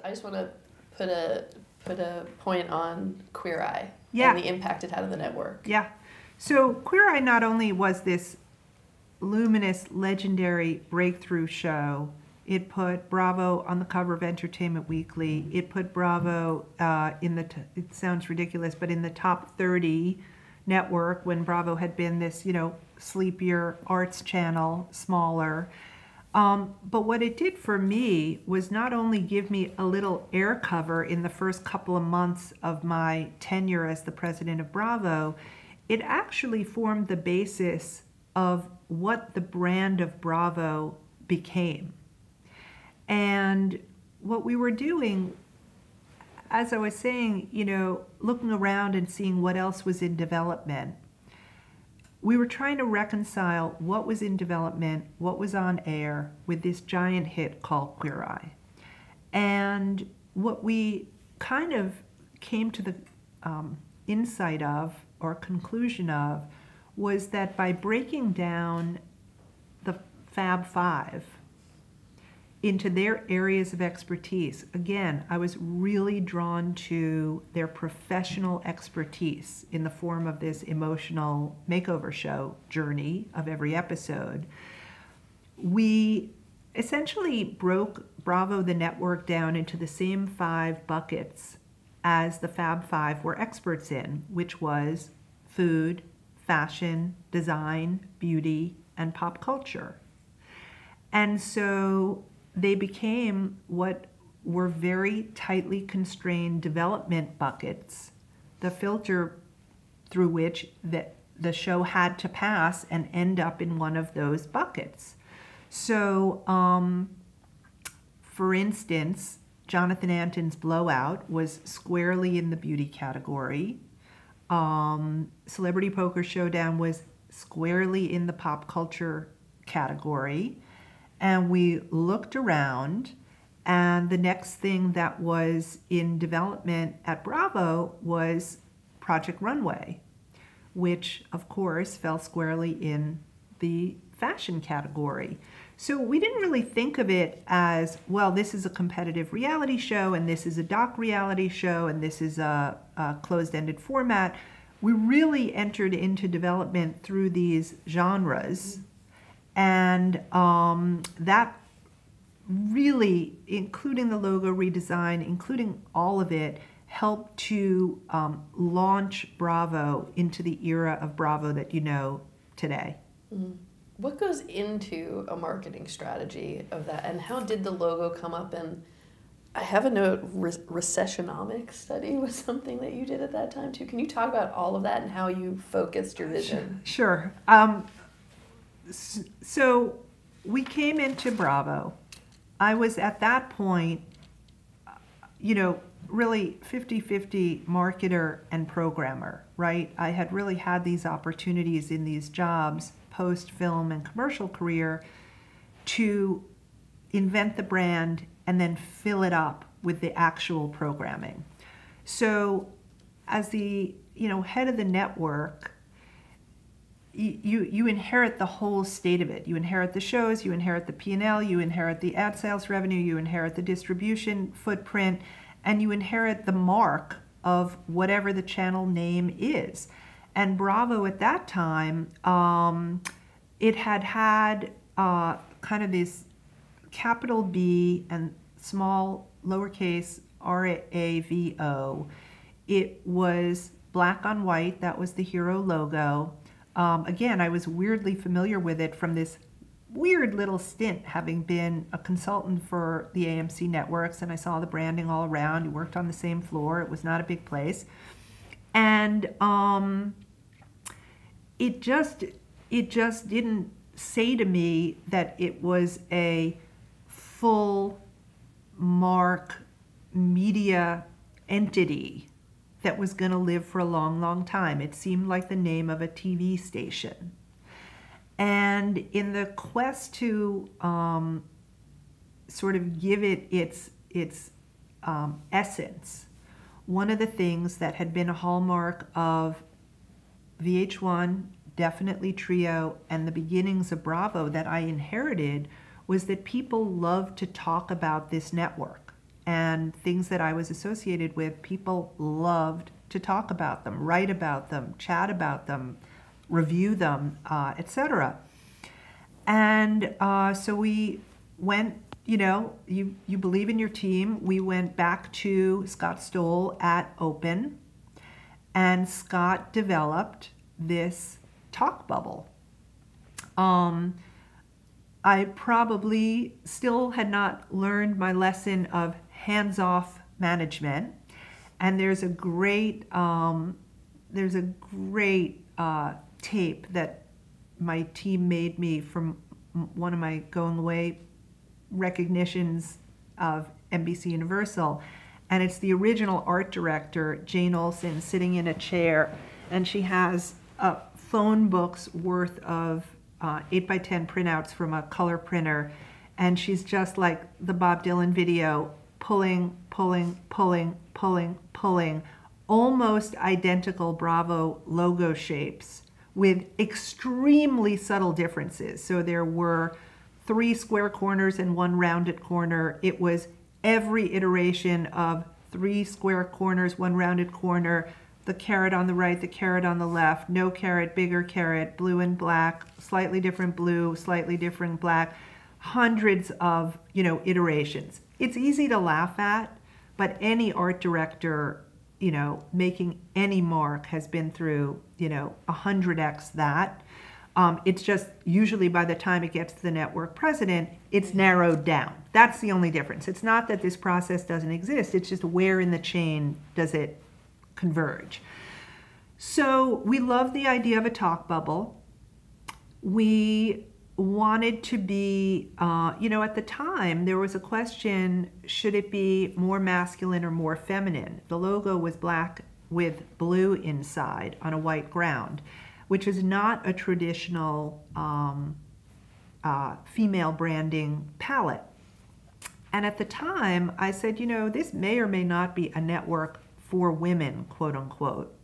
I just want to put a point on Queer Eye Yeah. and the impact it had on the network. Yeah. So Queer Eye not only was this luminous, legendary breakthrough show, it put Bravo on the cover of Entertainment Weekly. It put Bravo it sounds ridiculous, but in the top 30 network when Bravo had been this, sleepier arts channel, smaller. But what it did for me was not only give me a little air cover in the first couple of months of my tenure as the president of Bravo, it actually formed the basis of what the brand of Bravo became. And what we were doing, as I was saying, looking around and seeing what else was in development, we were trying to reconcile what was in development, what was on air, with this giant hit called Queer Eye. And what we kind of came to the insight of, or conclusion of, was that by breaking down the Fab Five into their areas of expertise, again, I was really drawn to their professional expertise in the form of this emotional makeover show journey of every episode. We essentially broke Bravo, the network, down into the same 5 buckets as the Fab Five were experts in, which was food, fashion, design, beauty, and pop culture. And so they became what were very tightly constrained development buckets, the filter through which the show had to pass and end up in one of those buckets. So, for instance, Jonathan Anton's Blowout was squarely in the beauty category. Celebrity Poker Showdown was squarely in the pop culture category. And we looked around, and the next thing that was in development at Bravo was Project Runway, which, of course, fell squarely in the fashion category. So we didn't really think of it as, well, this is a competitive reality show, and this is a doc reality show, and this is a closed-ended format. We really entered into development through these genres. And that really, including the logo redesign, including all of it, helped to launch Bravo into the era of Bravo that you know today. Mm-hmm. What goes into a marketing strategy of that, and how did the logo come up? And I have a note, recessionomics study was something that you did at that time too. Can you talk about all of that and how you focused your vision? Sure. So we came into Bravo. I was at that point, really 50-50 marketer and programmer, right? I had really had these opportunities in these jobs, post-film and commercial career, to invent the brand and then fill it up with the actual programming. So as the head of the network, you inherit the whole state of it. You inherit the shows, you inherit the P&L, you inherit the ad sales revenue, you inherit the distribution footprint, and you inherit the mark of whatever the channel name is. And Bravo at that time, it had kind of this capital B and small lowercase RAVO. It was black on white, that was the hero logo. Again, I was weirdly familiar with it from this weird little stint, having been a consultant for the AMC networks, and I saw the branding all around. You worked on the same floor. It was not a big place. And it just didn't say to me that it was a full mark media entity that was going to live for a long, long time. It seemed like the name of a TV station. And in the quest to sort of give it its essence, one of the things that had been a hallmark of VH1, definitely Trio, and the beginnings of Bravo that I inherited was that people loved to talk about this network. and things that I was associated with, people loved to talk about them, write about them, chat about them, review them, etc. And so we went, you believe in your team. We went back to Scott Stoll at Open, and Scott developed this talk bubble. I probably still had not learned my lesson of hands-off management, and there's a great tape that my team made me from one of my going away recognitions of NBC Universal, and it's the original art director, Jane Olsen, sitting in a chair, and she has a phone book's worth of 8x10 printouts from a color printer, and she's just like the Bob Dylan video, pulling, almost identical Bravo logo shapes with extremely subtle differences. So there were 3 square corners and 1 rounded corner. It was every iteration of 3 square corners, 1 rounded corner, the carrot on the right, the carrot on the left, no carrot, bigger carrot, blue and black, slightly different blue, slightly different black, hundreds of, iterations. It's easy to laugh at, but any art director, making any mark has been through, 100x that. It's just usually by the time it gets to the network president, it's narrowed down. That's the only difference. It's not that this process doesn't exist. It's just where in the chain does it converge. So we love the idea of a talk bubble. We wanted to be, at the time, there was a question, should it be more masculine or more feminine? The logo was black with blue inside on a white ground, which is not a traditional female branding palette. And at the time, I said, this may or may not be a network for women, quote unquote.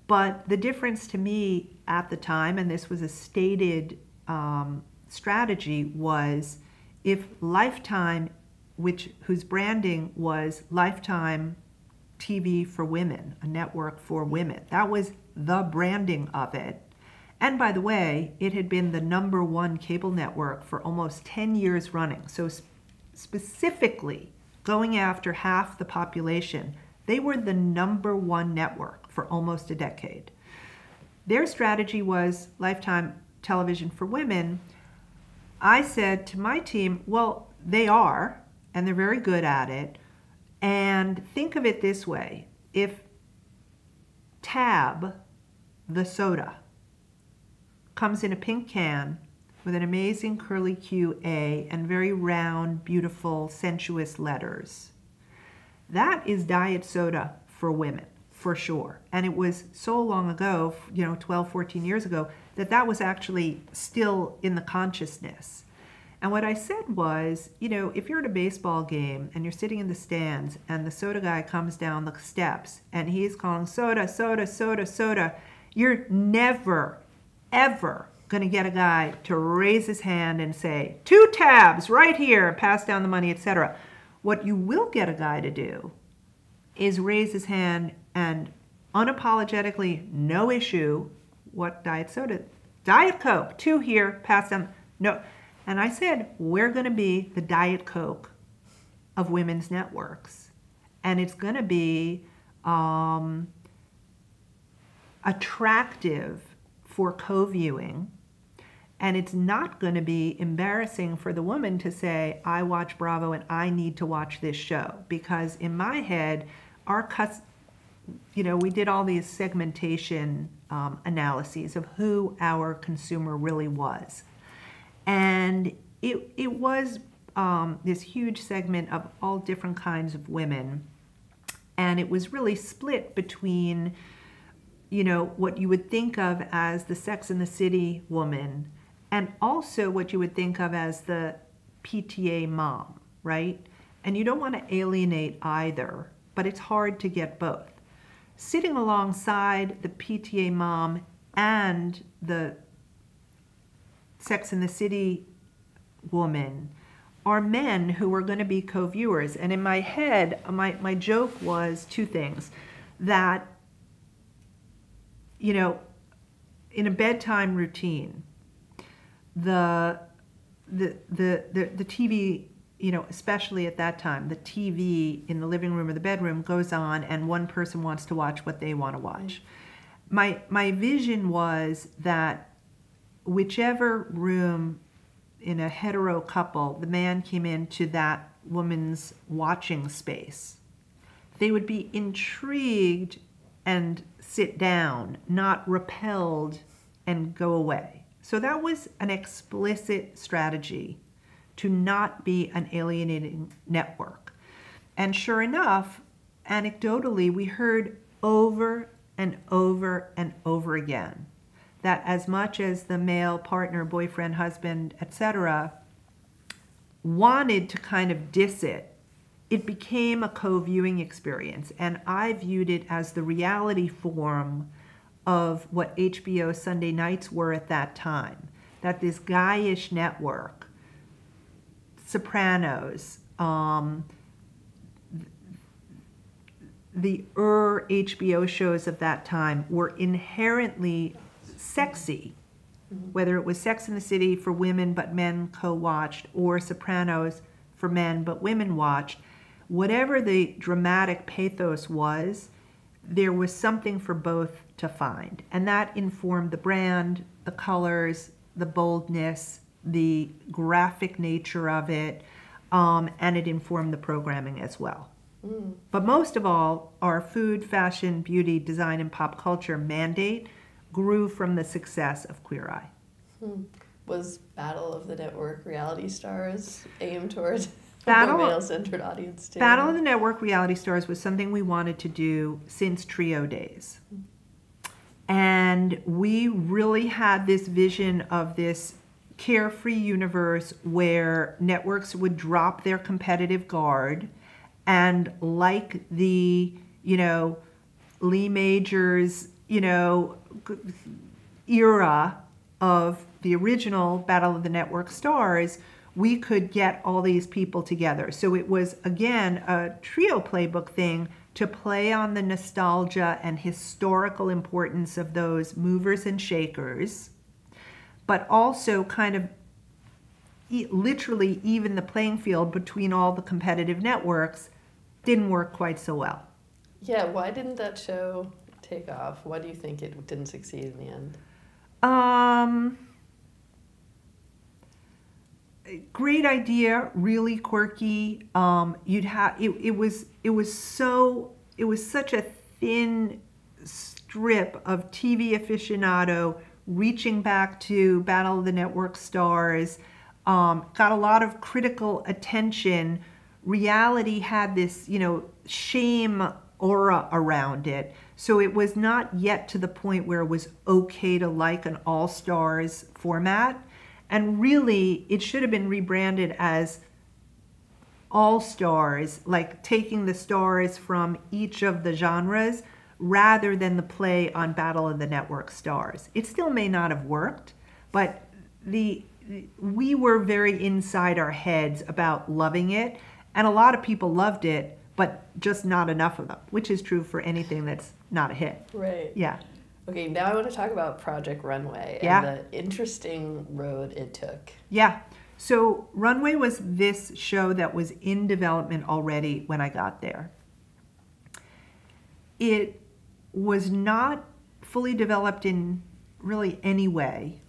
But the difference to me at the time, and this was a stated strategy, was if Lifetime, whose branding was Lifetime TV for women, a network for women, that was the branding of it. And by the way, it had been the #1 cable network for almost 10 years running. So specifically going after half the population, they were the #1 network for almost a decade. Their strategy was Lifetime television for women. I said to my team, well, they are, and they're very good at it. And think of it this way. If Tab, the soda, comes in a pink can with an amazing curly Q A and very round, beautiful, sensuous letters, that is diet soda for women, for sure. And it was so long ago, 12, 14 years ago, that was actually still in the consciousness. And what I said was, if you're at a baseball game and you're sitting in the stands and the soda guy comes down the steps and he's calling soda, soda, soda, soda, you're never, ever going to get a guy to raise his hand and say, 2 tabs right here, pass down the money, etc. What you will get a guy to do is raise his hand and unapologetically, no issue, what diet soda? Diet Coke, 2 here, pass them, no. And I said, we're going to be the Diet Coke of women's networks. And it's going to be attractive for co-viewing. And it's not going to be embarrassing for the woman to say, I watch Bravo and I need to watch this show. Because in my head, we did all these segmentation analyses of who our consumer really was. And it was this huge segment of all different kinds of women. And it was really split between, what you would think of as the Sex and the City woman and also what you would think of as the PTA mom, right? And you don't want to alienate either, but it's hard to get both. Sitting alongside the PTA mom and the Sex and the City woman are men who were going to be co-viewers. And in my head, my joke was two things. That, you know, in a bedtime routine, the TV, you know, especially at that time, the TV in the living room or the bedroom goes on and one person wants to watch what they want to watch. My vision was that whichever room in a hetero couple, the man came into that woman's watching space, they would be intrigued and sit down, not repelled and go away. So that was an explicit strategy to not be an alienating network. And sure enough, anecdotally, we heard over and over and over again that as much as the male partner, boyfriend, husband, etc., wanted to kind of diss it, it became a co-viewing experience. And I viewed it as the reality form of what HBO Sunday nights were at that time. That this guyish network, Sopranos, the HBO shows of that time were inherently sexy, whether it was Sex in the City for women but men co-watched, or Sopranos for men but women watched. Whatever the dramatic pathos was, there was something for both to find. And that informed the brand, the colors, the boldness, the graphic nature of it, and it informed the programming as well. But most of all, our food, fashion, beauty, design, and pop culture mandate grew from the success of Queer Eye. Was Battle of the Network reality stars aimed towards a more male-centered audience too? Battle of the Network reality stars was something we wanted to do since Trio days. And we really had this vision of this carefree universe where networks would drop their competitive guard and, like the, you know, Lee Majors, you know, era of the original Battle of the Network stars, we could get all these people together. So it was, again, a Trio playbook thing to play on the nostalgia and historical importance of those movers and shakers, but also kind of literally even the playing field between all the competitive networks didn't work quite so well. Yeah, why didn't that show take off? Why do you think it didn't succeed in the end? Great idea, really quirky. You'd have it was such a thin strip of TV aficionado reaching back to Battle of the Network stars. Got a lot of critical attention. Reality had this, you know, shame aura around it. So it was not yet to the point where it was okay to like an all-stars format. And really, it should have been rebranded as all-stars, like taking the stars from each of the genres rather than the play on Battle of the Network stars. It still may not have worked, but we were very inside our heads about loving it. And a lot of people loved it, but just not enough of them, which is true for anything that's not a hit. Right. Yeah. Okay, now I want to talk about Project Runway and the interesting road it took. Yeah. So Runway was this show that was in development already when I got there. It was not fully developed in really any way.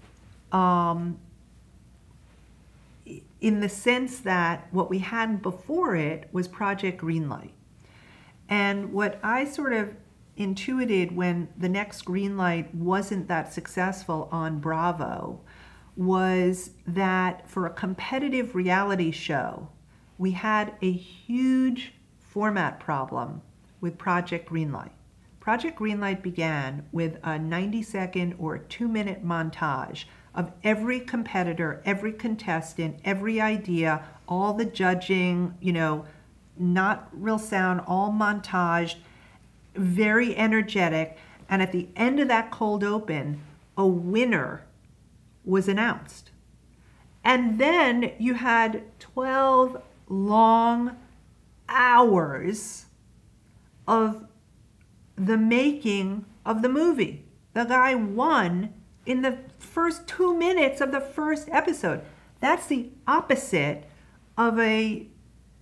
In the sense that what we had before it was Project Greenlight. And what I sort of intuited when the next Greenlight wasn't that successful on Bravo was that for a competitive reality show, we had a huge format problem with Project Greenlight. Project Greenlight began with a 90-second or 2-minute montage of every competitor, every contestant, every idea, all the judging, you know, not real sound, all montaged, very energetic. And at the end of that cold open, a winner was announced. And then you had 12 long hours of the making of the movie. The guy won in the first 2 minutes of the first episode. That's the opposite of a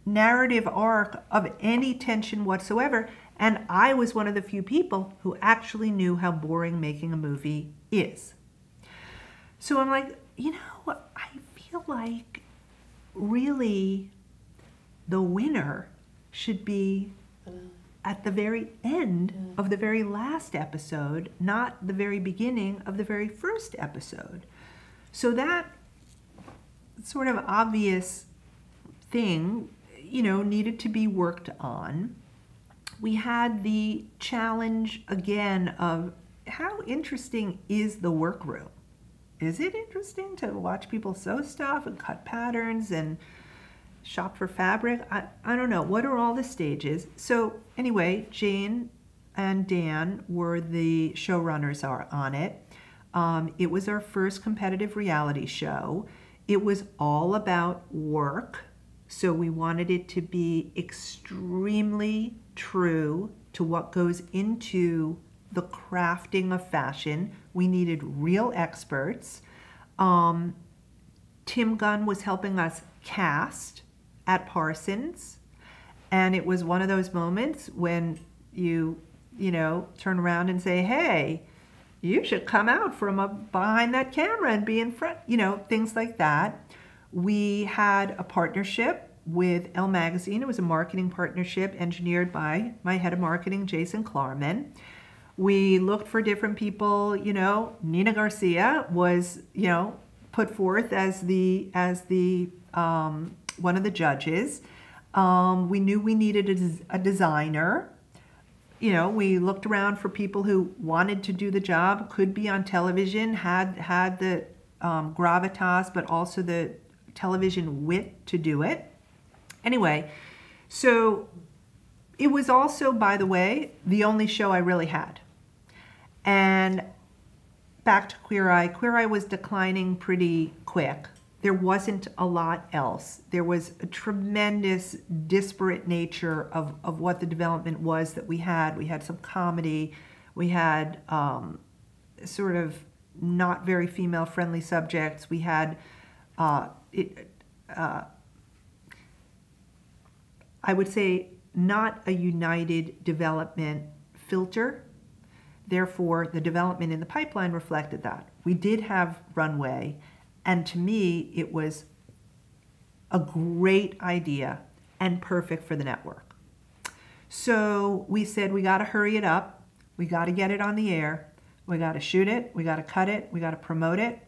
narrative arc of any tension whatsoever. And I was one of the few people who actually knew how boring making a movie is. So I'm like, I feel like really the winner should be at the very end of the very last episode, not the very beginning of the very first episode. So that sort of obvious thing, needed to be worked on. We had the challenge again of how interesting is the workroom? Is it interesting to watch people sew stuff and cut patterns and shop for fabric? I don't know. What are all the stages? So anyway, Jane and Dan were the showrunners on it. It was our first competitive reality show. It was all about work. So we wanted it to be extremely true to what goes into the crafting of fashion. We needed real experts. Tim Gunn was helping us cast at Parsons. And it was one of those moments when you turn around and say, hey, you should come out from behind that camera and be in front, things like that. We had a partnership with Elle Magazine. It was a marketing partnership engineered by my head of marketing, Jason Klarman. We looked for different people. Nina Garcia was, put forth as the one of the judges. We knew we needed a designer. We looked around for people who wanted to do the job, could be on television, had the gravitas, but also the television wit to do it. Anyway, so it was also, by the way, the only show I really had. And back to Queer Eye. Queer Eye was declining pretty quick. There wasn't a lot else. There was a tremendous disparate nature of what the development was that we had. We had some comedy. We had sort of not very female-friendly subjects. We had, I would say, not a united development filter. Therefore, the development in the pipeline reflected that. We did have runway. And to me, it was a great idea and perfect for the network. So we said, we got to hurry it up. We got to get it on the air. We got to shoot it. We got to cut it. We got to promote it.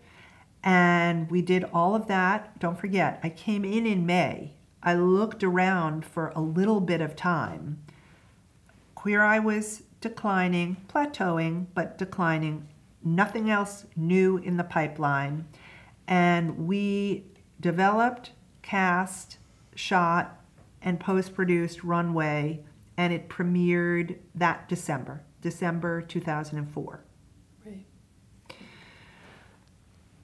And we did all of that. Don't forget, I came in May. I looked around for a little bit of time. Queer Eye was declining, plateauing, but declining. Nothing else new in the pipeline. And we developed, cast, shot, and post-produced Runway, and it premiered that December 2004. Right.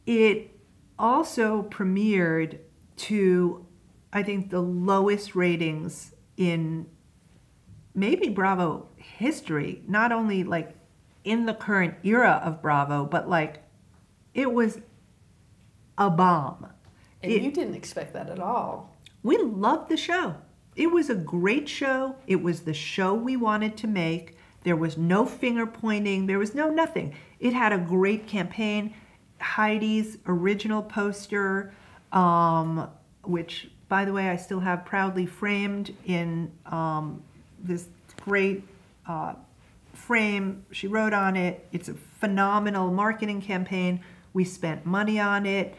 It also premiered to, I think, the lowest ratings in maybe Bravo history, not only like in the current era of Bravo, but like it was a bomb. And you didn't expect that at all. We loved the show. It was a great show. It was the show we wanted to make. There was no finger pointing. There was no nothing. It had a great campaign. Heidi's original poster, which, by the way, I still have proudly framed in this great frame. She wrote on it. It's a phenomenal marketing campaign. We spent money on it.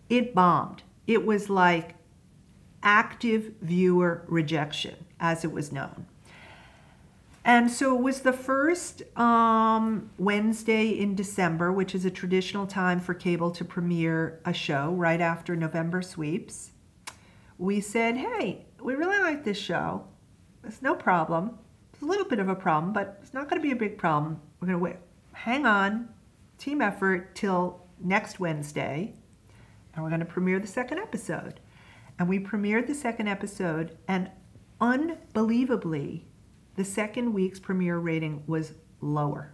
It bombed. It was like active viewer rejection, as it was known. And so it was the first Wednesday in December, which is a traditional time for cable to premiere a show right after November sweeps. We said, hey, we really like this show. It's no problem. It's a little bit of a problem, but it's not going to be a big problem. We're going to hang on, team effort, till next Wednesday. and we're going to premiere the second episode. And we premiered the second episode, and unbelievably, the second week's premiere rating was lower.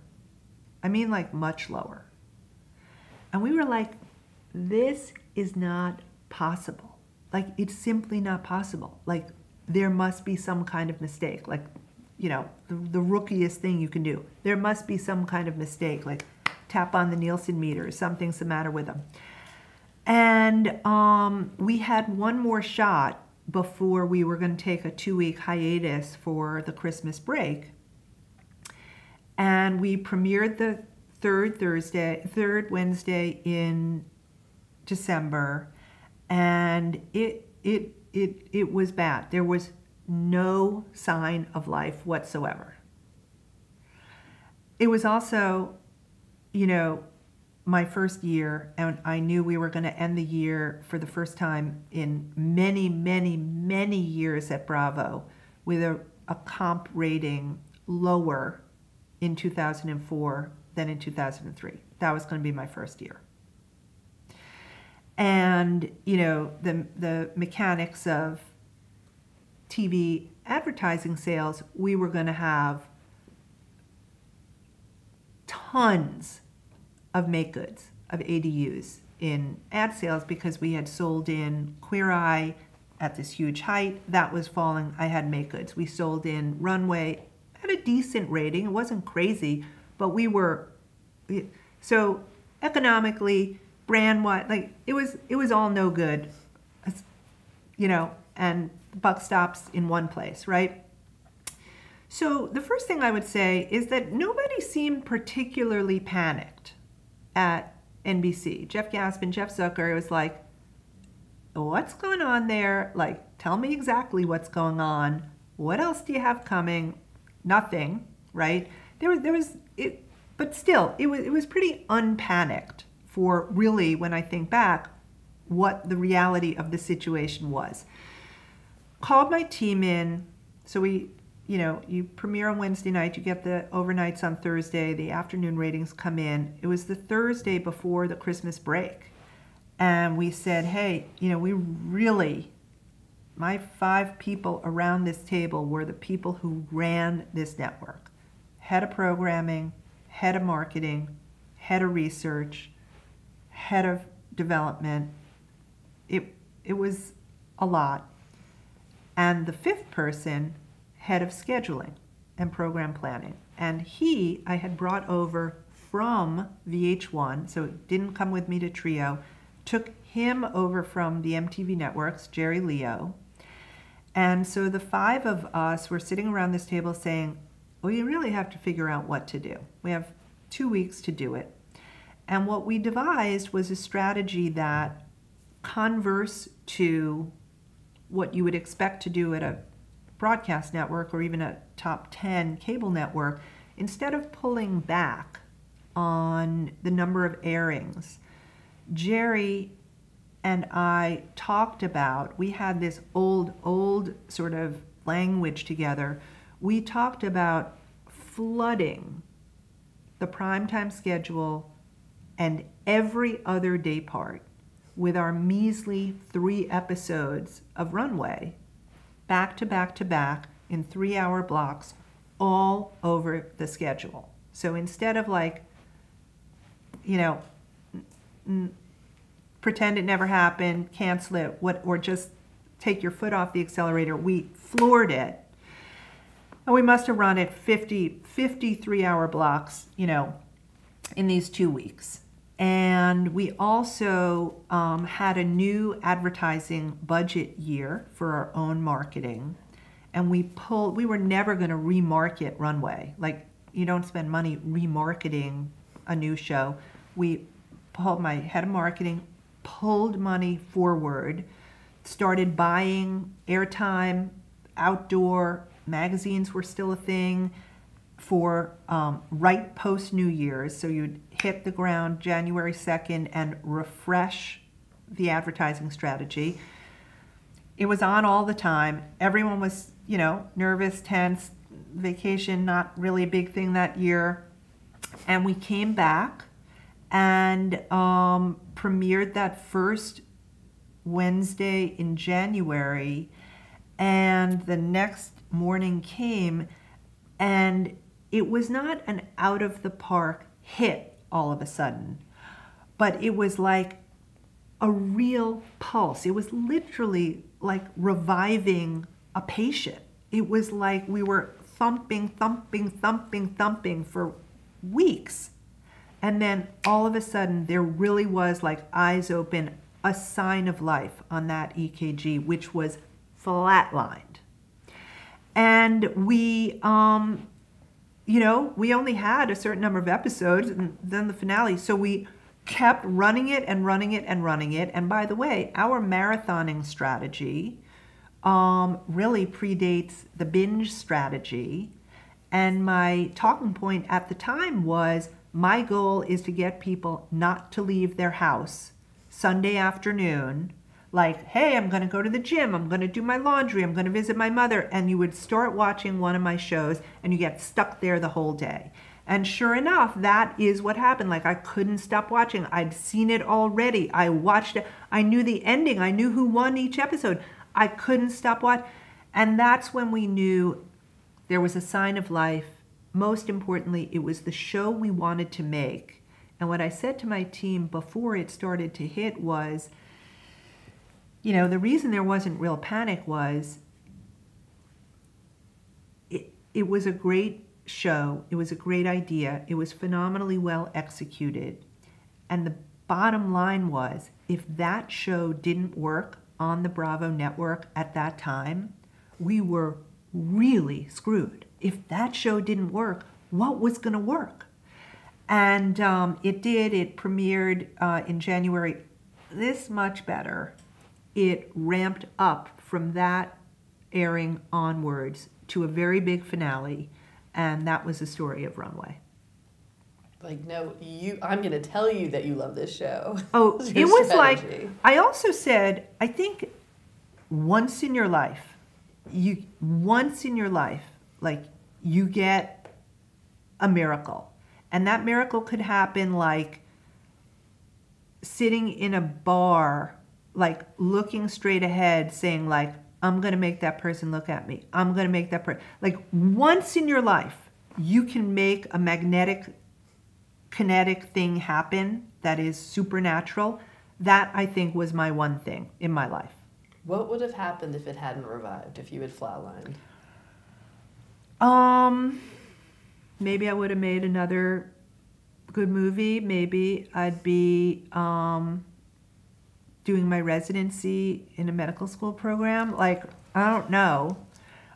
I mean, like much lower. And we were like, this is not possible. Like, it's simply not possible. Like, there must be some kind of mistake. Like, you know, the rookiest thing you can do. There must be some kind of mistake, like tap on the Nielsen meter, something's the matter with them. And we had one more shot before we were going to take a 2-week hiatus for the Christmas break. And we premiered the third Wednesday in December, and it was bad. There was no sign of life whatsoever. It was also, you know, my first year, and I knew we were going to end the year for the first time in many, many, many years at Bravo with a comp rating lower in 2004 than in 2003. That was going to be my first year. And, you know, the mechanics of TV advertising sales, we were going to have tons of make goods, of ADUs in ad sales, because we had sold in Queer Eye at this huge height. That was falling. I had make goods. We sold in Runway at a decent rating. It wasn't crazy, but we were, so economically, brand-wise, like it was all no good, you know, and the buck stops in one place, right? So the first thing I would say is that nobody seemed particularly panicked at NBC. Jeff Gaspin, Jeff Zucker, it was like, what's going on there? Like, tell me exactly what's going on. What else do you have coming? Nothing, right? There was it, but still, it was pretty unpanicked for really, when I think back, what the reality of the situation was. Called my team in, so we, you know, you premiere on Wednesday night, you get the overnights on Thursday, the afternoon ratings come in. It was the Thursday before the Christmas break. And we said, hey, you know, we really, my 5 people around this table were the people who ran this network. Head of programming, head of marketing, head of research, head of development. It was a lot. And the 5th person, head of scheduling and program planning. And he, I had brought over from VH1, so it didn't come with me to Trio, took him over from the MTV networks, Jerry Leo. And so the 5 of us were sitting around this table saying, well, you really have to figure out what to do. We have 2 weeks to do it. And what we devised was a strategy that, converse to what you would expect to do at a broadcast network or even a top 10 cable network, instead of pulling back on the number of airings, Jerry and I talked about, we had this old sort of language together. We talked about flooding the primetime schedule and every other day part with our measly 3 episodes of Runway, back to back to back in 3-hour blocks, all over the schedule. So instead of like, you know, pretend it never happened, cancel it, or just take your foot off the accelerator, we floored it. And we must have run it 50 3-hour blocks, you know, in these 2 weeks. And we also had a new advertising budget year for our own marketing. And we were never going to remarket Runway. Like, you don't spend money remarketing a new show. My head of marketing pulled money forward, started buying airtime, outdoor magazines were still a thing, for right post New Year's. So you'd hit the ground January 2nd and refresh the advertising strategy. It was on all the time. Everyone was, you know, nervous, tense, vacation, not really a big thing that year. And we came back and premiered that first Wednesday in January, and the next morning came, and it was not an out of the park hit all of a sudden, but it was like a real pulse. It was literally like reviving a patient. It was like we were thumping, thumping, thumping, thumping for weeks. And then all of a sudden, there really was, like, eyes open, a sign of life on that EKG, which was flatlined. And we, we only had a certain number of episodes and then the finale. So we kept running it and running it and running it. And by the way, our marathoning strategy really predates the binge strategy. And my talking point at the time was, my goal is to get people not to leave their house Sunday afternoon, like, hey, I'm going to go to the gym, I'm going to do my laundry, I'm going to visit my mother, and you would start watching one of my shows and you get stuck there the whole day. And sure enough, that is what happened. Like, I couldn't stop watching. I'd seen it already. I watched it. I knew the ending. I knew who won each episode. I couldn't stop watching. And that's when we knew there was a sign of life. Most importantly, it was the show we wanted to make. And what I said to my team before it started to hit was, the reason there wasn't real panic was it was a great show. It was a great idea. It was phenomenally well executed. And the bottom line was, if that show didn't work on the Bravo network at that time, we were really screwed. If that show didn't work, what was going to work? And it did. It premiered in January. This much better. It ramped up from that airing onwards to a very big finale, and that was the story of Runway. Like, no, I'm going to tell you that you love this show. Oh, it was strategy. Like, I also said, I think once in your life, like, you get a miracle. And that miracle could happen like sitting in a bar, like looking straight ahead, saying like, I'm going to make that person look at me. I'm going to make that person. Like, once in your life, you can make a magnetic, kinetic thing happen that is supernatural. That, I think, was my one thing in my life. What would have happened if it hadn't revived, if you had flatlined? Maybe I would have made another good movie. Maybe I'd be doing my residency in a medical school program. Like, I don't know.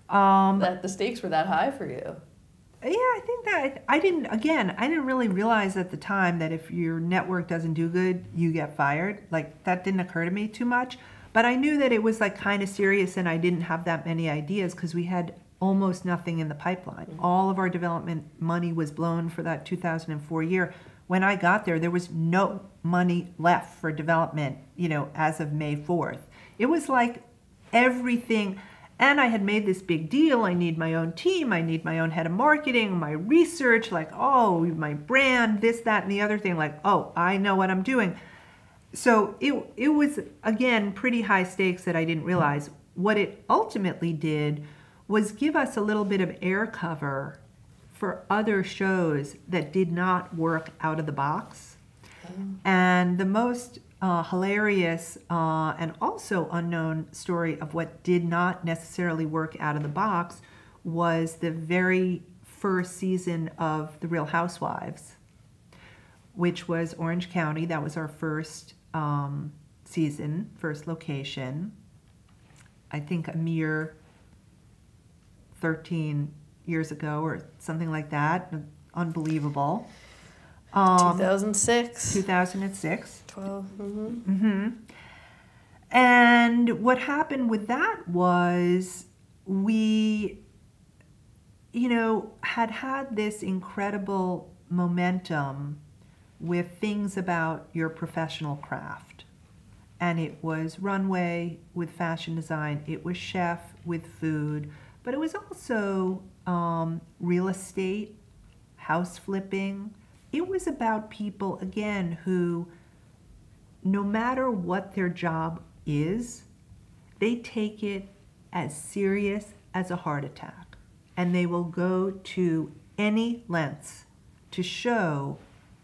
That the stakes were that high for you. Yeah, I think that I didn't really realize at the time that if your network doesn't do good, you get fired. Like, that didn't occur to me too much. But I knew that it was like kind of serious, and I didn't have that many ideas because we had almost nothing in the pipeline. Mm-hmm. All of our development money was blown for that 2004 year. When I got there, there was no money left for development, as of May 4th. It was like everything, and I had made this big deal. I need my own team. I need my own head of marketing, my research, like, oh, my brand, this, that, and the other thing. Like, oh, I know what I'm doing. So it was, again, pretty high stakes that I didn't realize. What it ultimately did was give us a little bit of air cover for other shows that did not work out of the box. And the most hilarious and also unknown story of what did not necessarily work out of the box was the very first season of The Real Housewives, which was Orange County. That was our first season, first location. I think a mere 13 years ago or something like that. Unbelievable. 2006. 2006. 12. Mm-hmm. Mm-hmm. And what happened with that was we, had this incredible momentum with things about your professional craft. And it was runway with fashion design. It was chef with food. But it was also real estate, house flipping. It was about people, again, who, no matter what their job is, they take it as serious as a heart attack. And they will go to any lengths to show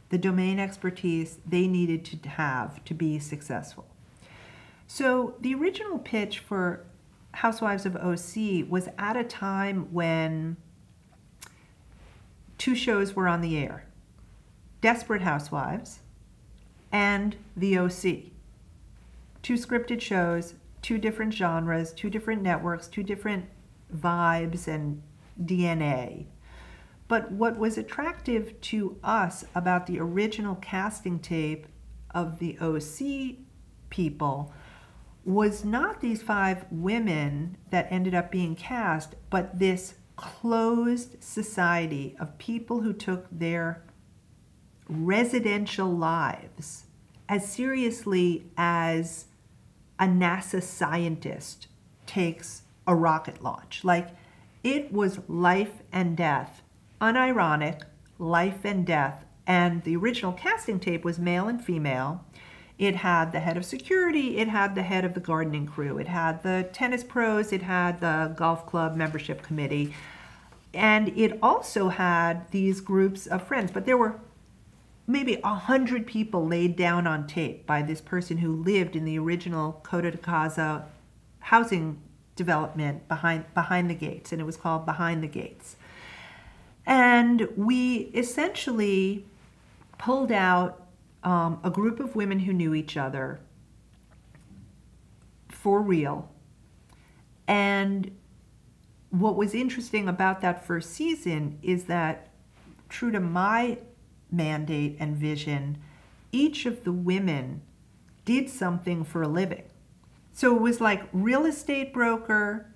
the domain expertise they needed to have to be successful. So the original pitch for Housewives of OC was at a time when two shows were on the air: Desperate Housewives and The OC. Two scripted shows, two different genres, two different networks, two different vibes and DNA. But what was attractive to us about the original casting tape of the OC people was not these 5 women that ended up being cast, but this closed society of people who took their residential lives as seriously as a NASA scientist takes a rocket launch. Like, it was life and death, unironic life and death. And the original casting tape was male and female. It had the head of security, it had the head of the gardening crew, it had the tennis pros, it had the golf club membership committee, and it also had these groups of friends. But there were maybe 100 people laid down on tape by this person who lived in the original Coto de Casa housing development behind the gates, and it was called Behind the Gates. And we essentially pulled out a group of women who knew each other for real. And what was interesting about that first season is that, true to my mandate and vision, each of the women did something for a living. So it was like real estate broker,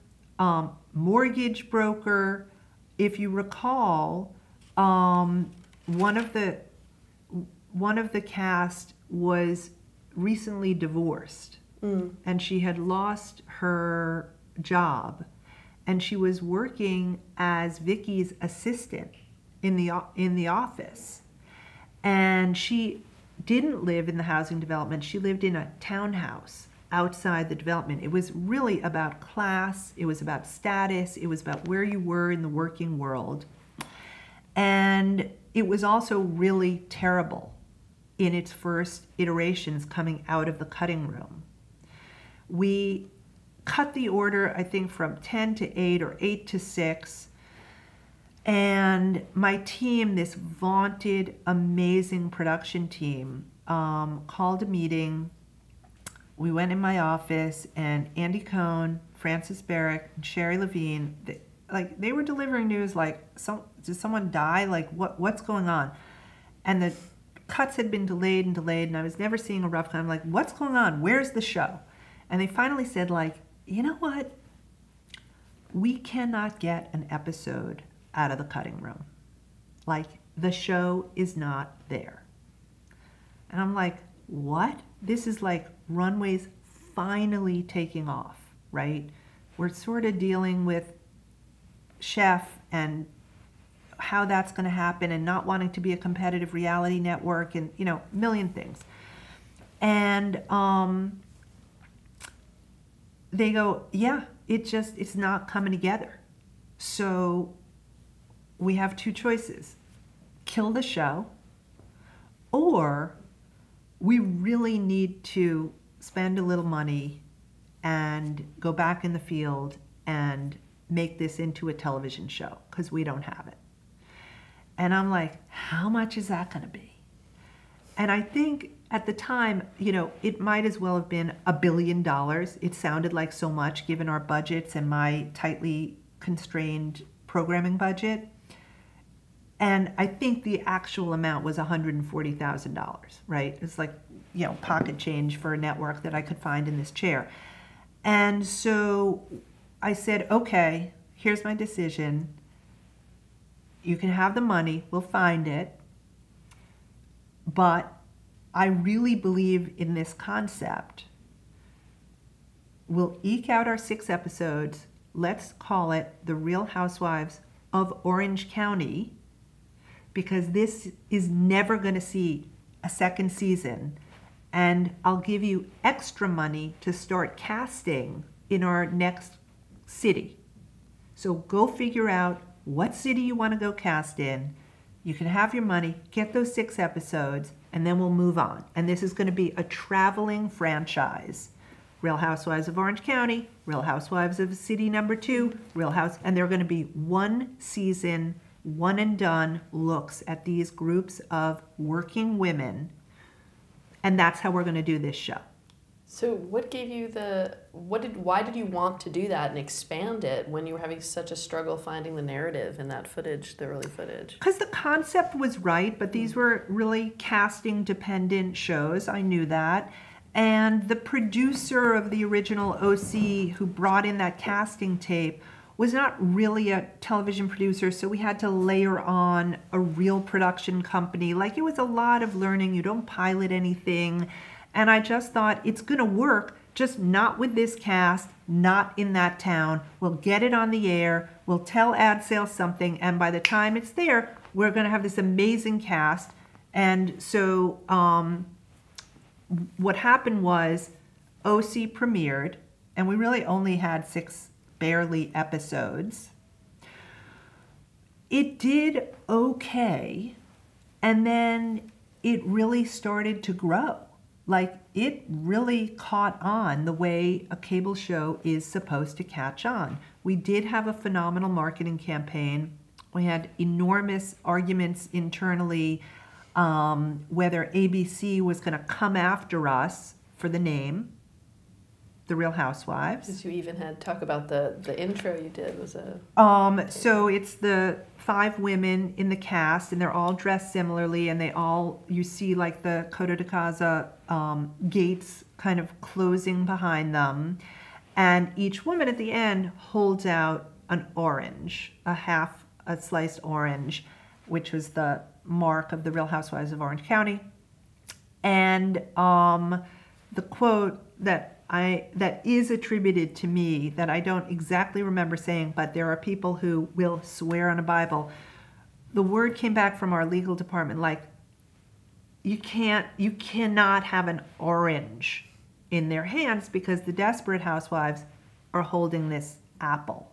mortgage broker. If you recall, one of the cast was recently divorced, and she had lost her job, and she was working as Vicky's assistant in the office. And she didn't live in the housing development. She lived in a townhouse outside the development. It was really about class. It was about status. It was about where you were in the working world. And it was also really terrible in its first iterations coming out of the cutting room. We cut the order, I think, from 10 to 8 or 8 to 6. And my team, this vaunted, amazing production team, called a meeting. We went in my office, and Andy Cohn, Francis Barrick, and Sherry Levine, they were delivering news like, did someone die? Like, what's going on? And the cuts had been delayed, and I was never seeing a rough cut. I'm like, what's going on? Where's the show? And they finally said, like, you know what? We cannot get an episode out of the cutting room. Like, the show is not there. And I'm like, what? This is like runways finally taking off, right? We're sort of dealing with Chef and how that's going to happen, and not wanting to be a competitive reality network, and, you know, a million things. And they go, yeah, it's not coming together. So we have 2 choices: kill the show, or we really need to spend a little money and go back in the field and make this into a television show, because we don't have it. And I'm like, how much is that going to be? And I think at the time, you know, it might as well have been $1 billion. It sounded like so much given our budgets and my tightly constrained programming budget. And I think the actual amount was $140,000, right? It's like, you know, pocket change for a network that I could find in this chair. And so I said, okay, here's my decision. You can have the money, we'll find it. But I really believe in this concept. We'll eke out our 6 episodes. Let's call it The Real Housewives of Orange County, because this is never going to see a second season. and I'll give you extra money to start casting in our next city. So go figure out what city you want to go cast in. You can have your money, get those 6 episodes, and then we'll move on. And this is going to be a traveling franchise. Real Housewives of Orange County, Real Housewives of City Number 2, and they're going to be 1 season, one and done looks at these groups of working women. And that's how we're going to do this show. So what gave you why did you want to do that and expand it when you were having such a struggle finding the narrative in that footage, the early footage? Because the concept was right, but these were really casting dependent shows. I knew that. And the producer of the original OC who brought in that casting tape was not really a television producer, so we had to layer on a real production company. Like, it was a lot of learning. You don't pilot anything. And I just thought, it's going to work, just not with this cast, not in that town. We'll get it on the air. We'll tell ad sales something. And by the time it's there, we're going to have this amazing cast. And so what happened was OC premiered, and we really only had 6 barely episodes. It did okay, and then it really started to grow. Like, it really caught on the way a cable show is supposed to catch on. We did have a phenomenal marketing campaign. We had enormous arguments internally whether ABC was going to come after us for the name, The Real Housewives. Because you even had talk about the intro you did was a... So it's the 5 women in the cast, and they're all dressed similarly, and they all, you see like the Coto de Casa gates kind of closing behind them, and each woman at the end holds out an orange, a sliced orange, which was the mark of the Real Housewives of Orange County. And the quote that is attributed to me, that I don't exactly remember saying, but there are people who will swear on a Bible. The word came back from our legal department, like, you cannot have an orange in their hands because the desperate housewives are holding this apple.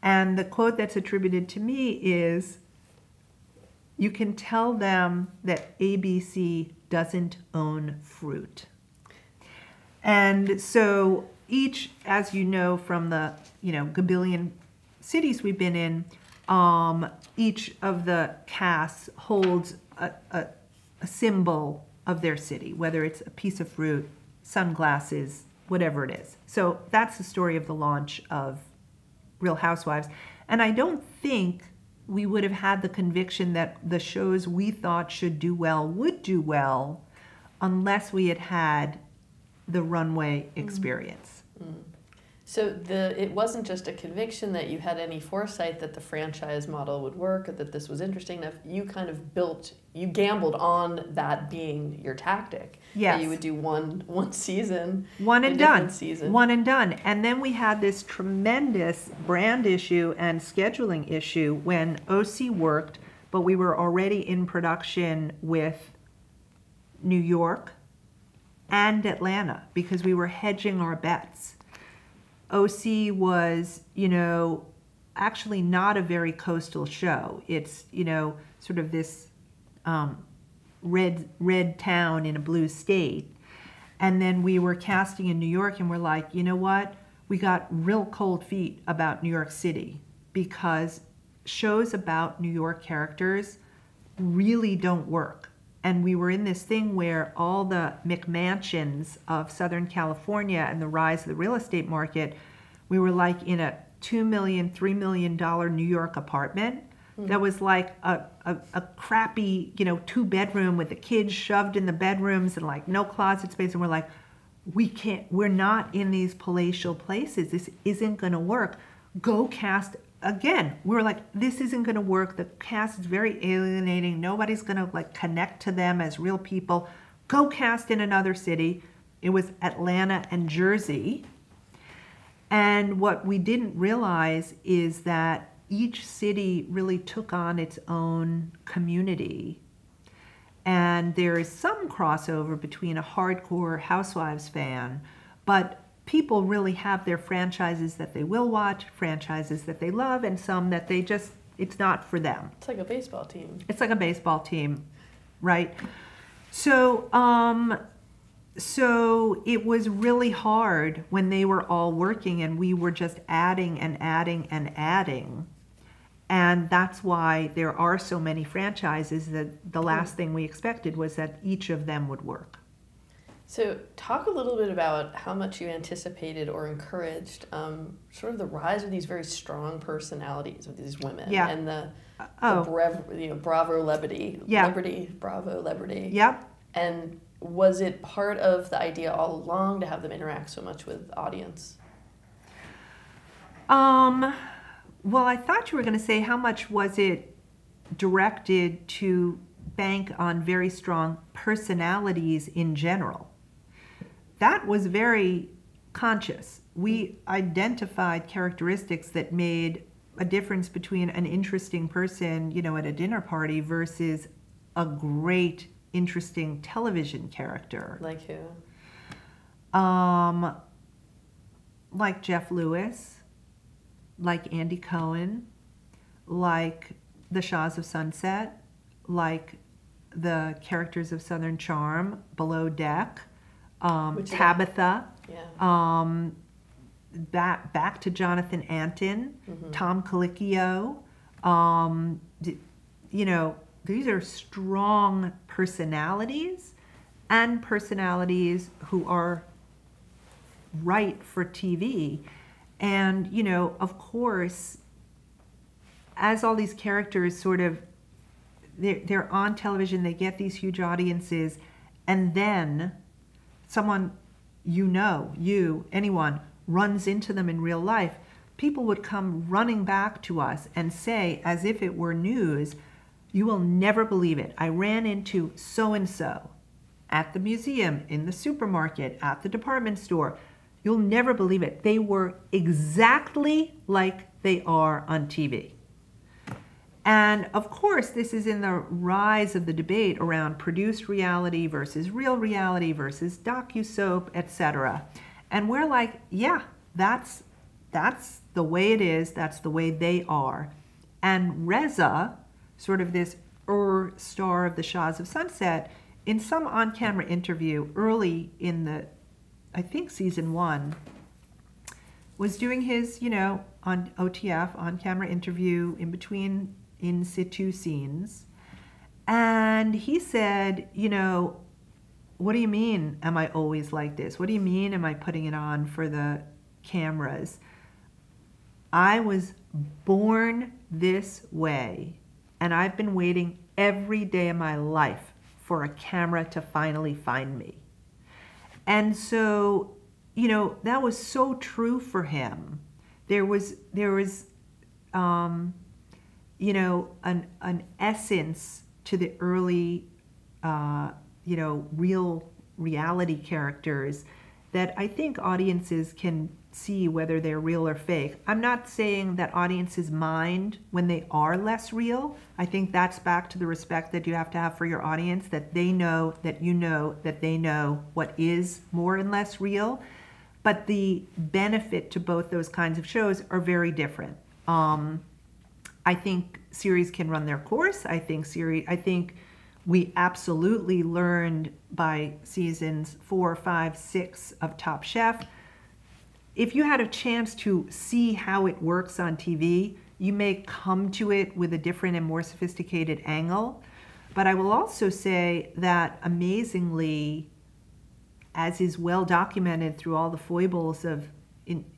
And the quote that's attributed to me is, you can tell them that ABC doesn't own fruit. And so each, as you know from the gabillion cities we've been in, each of the casts holds a symbol of their city, whether it's a piece of fruit, sunglasses, whatever it is. So that's the story of the launch of Real Housewives. And I don't think we would have had the conviction that the shows we thought should do well would do well unless we had had the runway experience. Mm-hmm. So it wasn't just a conviction that you had any foresight that the franchise model would work or that this was interesting enough. You kind of you gambled on that being your tactic. Yes. That you would do one season. One and done. Season. One and done. And then we had this tremendous brand issue and scheduling issue when OC worked, but we were already in production with New York and Atlanta because we were hedging our bets. OC was, actually not a very coastal show. It's, sort of this red town in a blue state. And then we were casting in New York, and we're like, you know what? We got real cold feet about New York City because shows about New York characters really don't work. And we were in this thing where all the McMansions of Southern California and the rise of the real estate market, we were like in a $2 million, $3 million New York apartment that was like a crappy, 2-bedroom with the kids shoved in the bedrooms and like no closet space. And we're like, we're not in these palatial places. This isn't going to work. Go cast again. We were like, this isn't going to work. The cast is very alienating. Nobody's going to like connect to them as real people. Go cast in another city. It was Atlanta and Jersey. And what we didn't realize is that each city really took on its own community. And there is some crossover between a hardcore Housewives fan, but people really have their franchises that they will watch, franchises that they love, and some that they just, it's not for them. It's like a baseball team. It's like a baseball team, right? So, so it was really hard when they were all working and we were just adding and adding and adding. And that's why there are so many franchises that the last thing we expected was that each of them would work. So talk a little bit about how much you anticipated or encouraged sort of the rise of these very strong personalities of these women. Yeah. And the Bravo Liberty. Yeah. Liberty, Bravo Liberty. Yep. And was it part of the idea all along to have them interact so much with audience? Well, I thought you were going to say how much was it directed to bank on very strong personalities in general. That was very conscious. We identified characteristics that made a difference between an interesting person, you know, at a dinner party versus a great, interesting television character. Like who? Like Jeff Lewis, like Andy Cohen, like the Shahs of Sunset, like the characters of Southern Charm, Below Deck, Tabitha, yeah. back to Jonathan Antin, Tom Colicchio. You know, these are strong personalities and personalities who are right for TV. And, you know, of course, as all these characters sort of, they're on television, they get these huge audiences, and then someone anyone runs into them in real life, people would come running back to us and say, as if it were news, "You will never believe it. I ran into so-and-so at the museum, in the supermarket, at the department store. You'll never believe it. They were exactly like they are on TV." And of course, this is in the rise of the debate around produced reality versus real reality versus docu-soap, etc. And we're like, yeah, that's the way it is. That's the way they are. And Reza, sort of this star of the Shahs of Sunset, in some on-camera interview early in the, I think season 1, was doing his, you know, on OTF, on-camera interview in between in situ scenes. And he said, you know, what do you mean, am I always like this? What do you mean, am I putting it on for the cameras? I was born this way, and I've been waiting every day of my life for a camera to finally find me. And so, you know, that was so true for him. There was you know, an essence to the early, you know, real reality characters that I think audiences can see whether they're real or fake. I'm not saying that audiences mind when they are less real. I think that's back to the respect that you have to have for your audience, that they know that you know that they know what is more and less real. But the benefit to both those kinds of shows are very different. I think series can run their course. I think we absolutely learned by seasons 4, 5, 6 of Top Chef. If you had a chance to see how it works on TV, you may come to it with a different and more sophisticated angle. But I will also say that amazingly, as is well documented through all the foibles of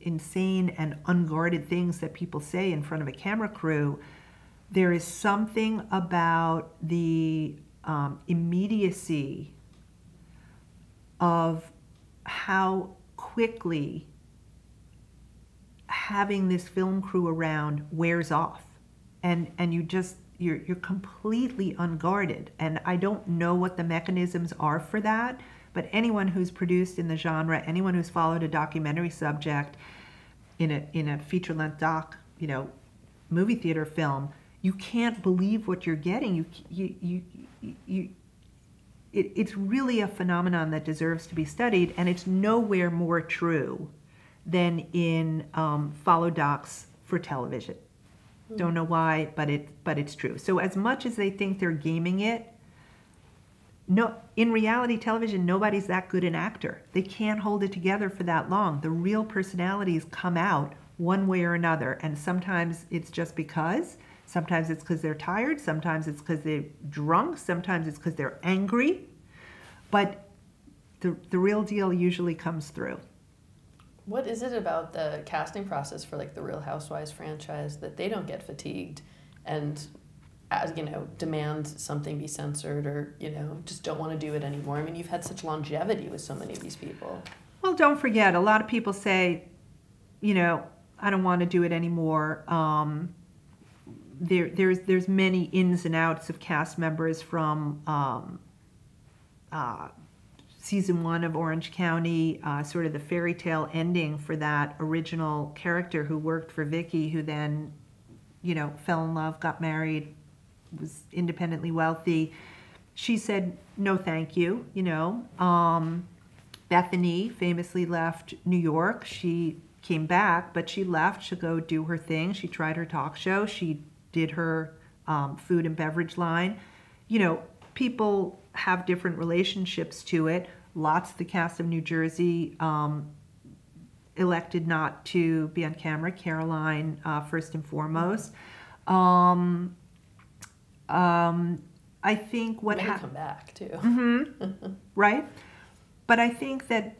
insane and unguarded things that people say in front of a camera crew, there is something about the immediacy of how quickly having this film crew around wears off, and you're completely unguarded. And I don't know what the mechanisms are for that, but anyone who's produced in the genre, anyone who's followed a documentary subject in a feature-length doc, you know, movie theater film, you can't believe what you're getting. it's really a phenomenon that deserves to be studied, and it's nowhere more true than in follow docs for television. Don't know why, but it's true. So as much as they think they're gaming it, no, in reality television, nobody's that good an actor. They can't hold it together for that long. The real personalities come out one way or another, and sometimes it's just because, sometimes it's because they're tired, sometimes it's because they're drunk, sometimes it's because they're angry, but the real deal usually comes through. What is it about the casting process for like the Real Housewives franchise that they don't get fatigued and, demand something be censored or, just don't want to do it anymore? I mean, you've had such longevity with so many of these people. Well, don't forget, a lot of people say, I don't want to do it anymore. There's many ins and outs of cast members from season 1 of Orange County, sort of the fairy tale ending for that original character who worked for Vicky, who then, fell in love, got married, was independently wealthy. She said, no, thank you, Bethany famously left New York. She came back, but she left to go do her thing. She tried her talk show. She did her food and beverage line. People have different relationships to it. Lots of the cast of New Jersey elected not to be on camera. Caroline, first and foremost. I think what happened. Come back too. Mm-hmm. Right? But I think that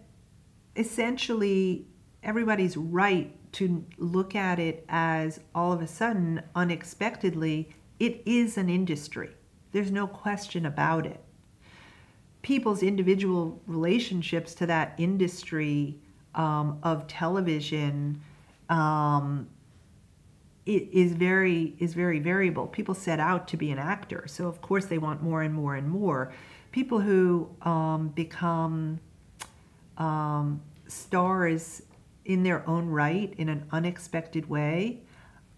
essentially everybody's right to look at it as all of a sudden, unexpectedly, it is an industry. There's no question about it. People's individual relationships to that industry of television is very variable. People set out to be an actor, so of course they want more and more and more. People who become stars in their own right in an unexpected way,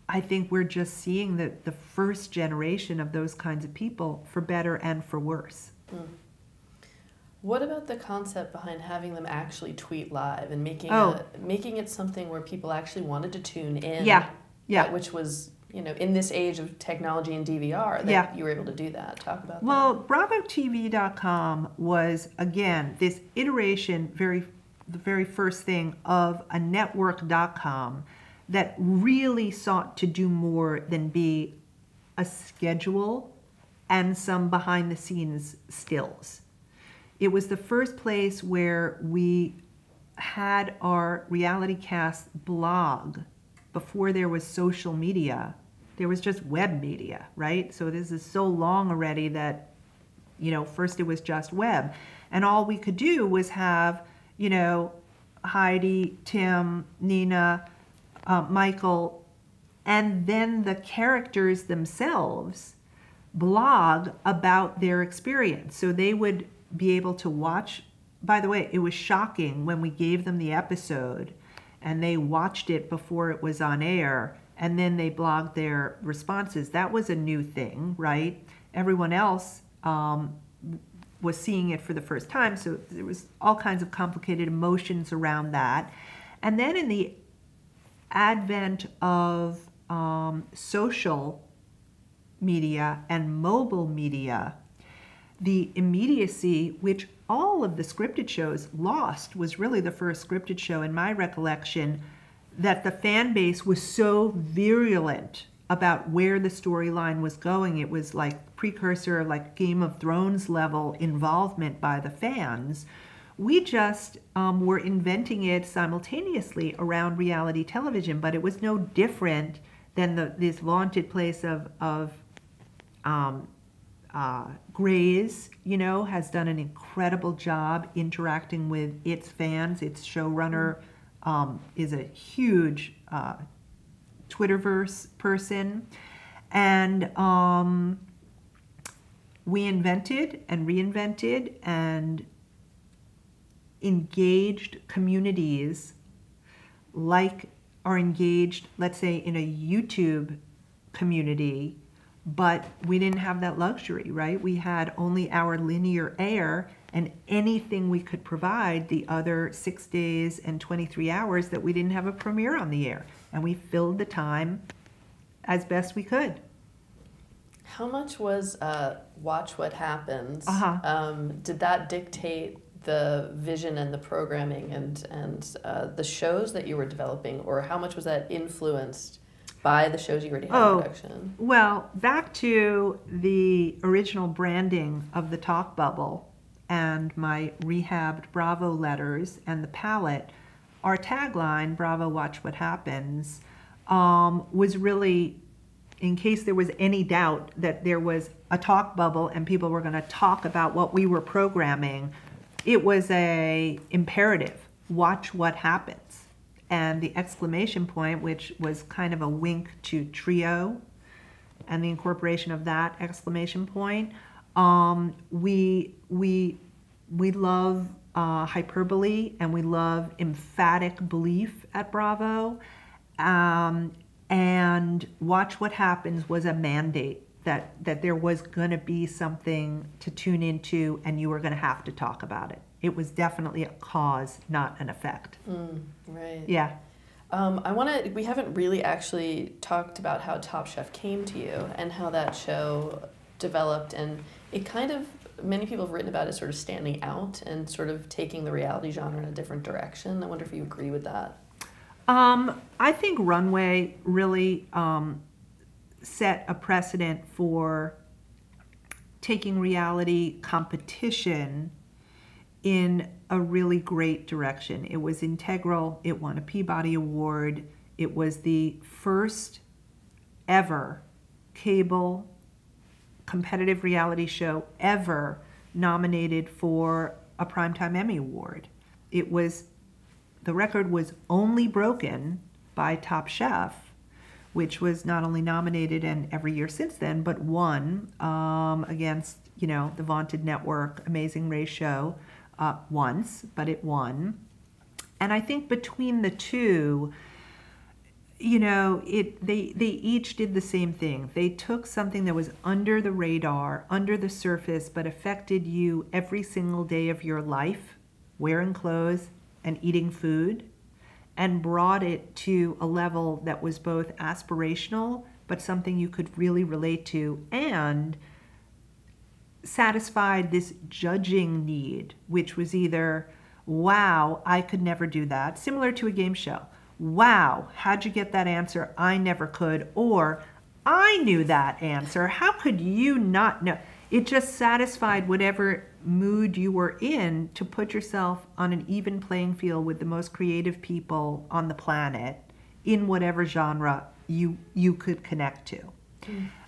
I think we're just seeing the first generation of those kinds of people, for better and for worse. Mm. What about the concept behind having them actually tweet live and making it something where people actually wanted to tune in? Yeah. Which was, in this age of technology and DVR, that you were able to do that. Talk about that. Well, BravoTV.com was, again, this iteration, the very first thing of a network.com that really sought to do more than be a schedule and some behind-the-scenes stills. It was the first place where we had our reality cast blog before there was social media. There was just web media, right? So this is so long already that, first it was just web. And all we could do was have, Heidi, Tim, Nina, Michael, and then the characters themselves blog about their experience. So they would be able to watch. By the way, it was shocking when we gave them the episode and they watched it before it was on air, and then they blogged their responses. That was a new thing, right? Everyone else was seeing it for the first time, so there was all kinds of complicated emotions around that. And then in the advent of social media and mobile media, the immediacy, which all of the scripted shows lost, was really the first scripted show, in my recollection, that the fan base was so virulent about where the storyline was going. It was like precursor, like Game of Thrones level involvement by the fans. We just were inventing it simultaneously around reality television, but it was no different than this vaunted place of Grey's, has done an incredible job interacting with its fans. Its showrunner is a huge Twitterverse person. And we invented and reinvented and engaged communities like are engaged, let's say, in a YouTube community but we didn't have that luxury, right? We had only our linear air and anything we could provide the other 6 days and 23 hours that we didn't have a premiere on the air. And we filled the time as best we could. How much was Watch What Happens? Did that dictate the vision and the programming and the shows that you were developing, or how much was that influenced by the shows you already had in production? Well, back to the original branding of the talk bubble and my rehabbed Bravo letters and the palette, our tagline, Bravo, Watch What Happens, was really, in case there was any doubt that there was a talk bubble and people were going to talk about what we were programming, it was a imperative, watch what happens. And the exclamation point, which was kind of a wink to Trio, and the incorporation of that exclamation point, we love hyperbole, and we love emphatic belief at Bravo. And Watch What Happens was a mandate that there was going to be something to tune into, and you were going to have to talk about it. It was definitely a cause, not an effect. Right. Yeah. We haven't really actually talked about how Top Chef came to you and how that show developed, and it kind of, many people have written about it sort of standing out and sort of taking the reality genre in a different direction. I wonder if you agree with that. I think Runway really set a precedent for taking reality competition in a really great direction. It was integral. It won a Peabody Award. It was the first ever cable competitive reality show ever nominated for a Primetime Emmy Award. The record was only broken by Top Chef, which was not only nominated and every year since then, but won against, the vaunted network Amazing Race show once, but it won. And I think between the two, they each did the same thing. They took something that was under the radar, under the surface, but affected you every single day of your life, wearing clothes and eating food, and brought it to a level that was both aspirational, but something you could really relate to, and satisfied this judging need, which was either, wow, I could never do that, similar to a game show. Wow, how'd you get that answer? I never could. Or, I knew that answer. How could you not know? It just satisfied whatever mood you were in to put yourself on an even playing field with the most creative people on the planet in whatever genre you could connect to.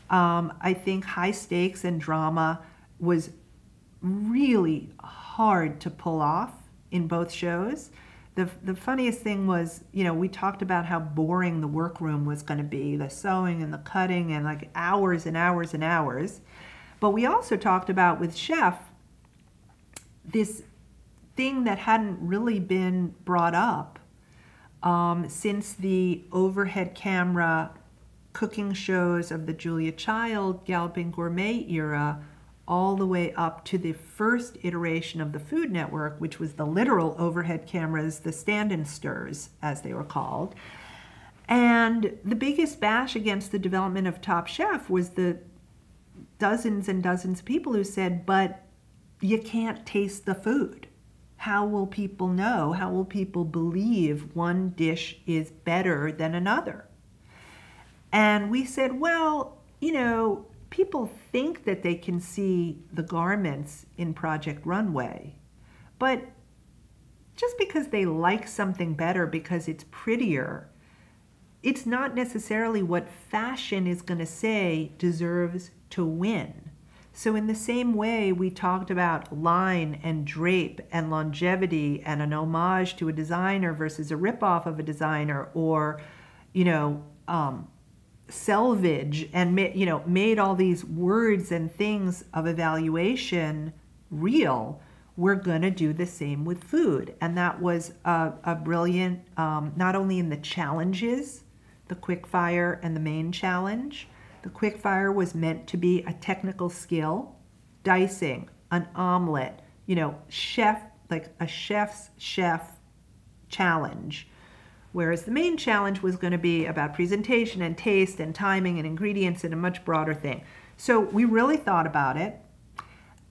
I think high stakes and drama was really hard to pull off in both shows. The funniest thing was, we talked about how boring the workroom was going to be, the sewing and the cutting and like hours and hours and hours. But we also talked about with Chef, this thing that hadn't really been brought up since the overhead camera cooking shows of the Julia Child Galloping Gourmet era, all the way up to the first iteration of the Food Network, which was the literal overhead cameras, the stand-and stirs, as they were called. And the biggest bash against the development of Top Chef was the dozens and dozens of people who said, but you can't taste the food. How will people know? How will people believe one dish is better than another? And we said, well, people think that they can see the garments in Project Runway, but just because they like something better because it's prettier, it's not necessarily what fashion is going to say deserves to win. So in the same way we talked about line and drape and longevity and an homage to a designer versus a ripoff of a designer, or, selvage, and made all these words and things of evaluation real, we're going to do the same with food. And that was a brilliant, not only in the challenges, the quick fire and the main challenge, The quickfire was meant to be a technical skill, dicing, an omelet, like a chef's chef challenge. Whereas the main challenge was going to be about presentation and taste and timing and ingredients and a much broader thing. So we really thought about it,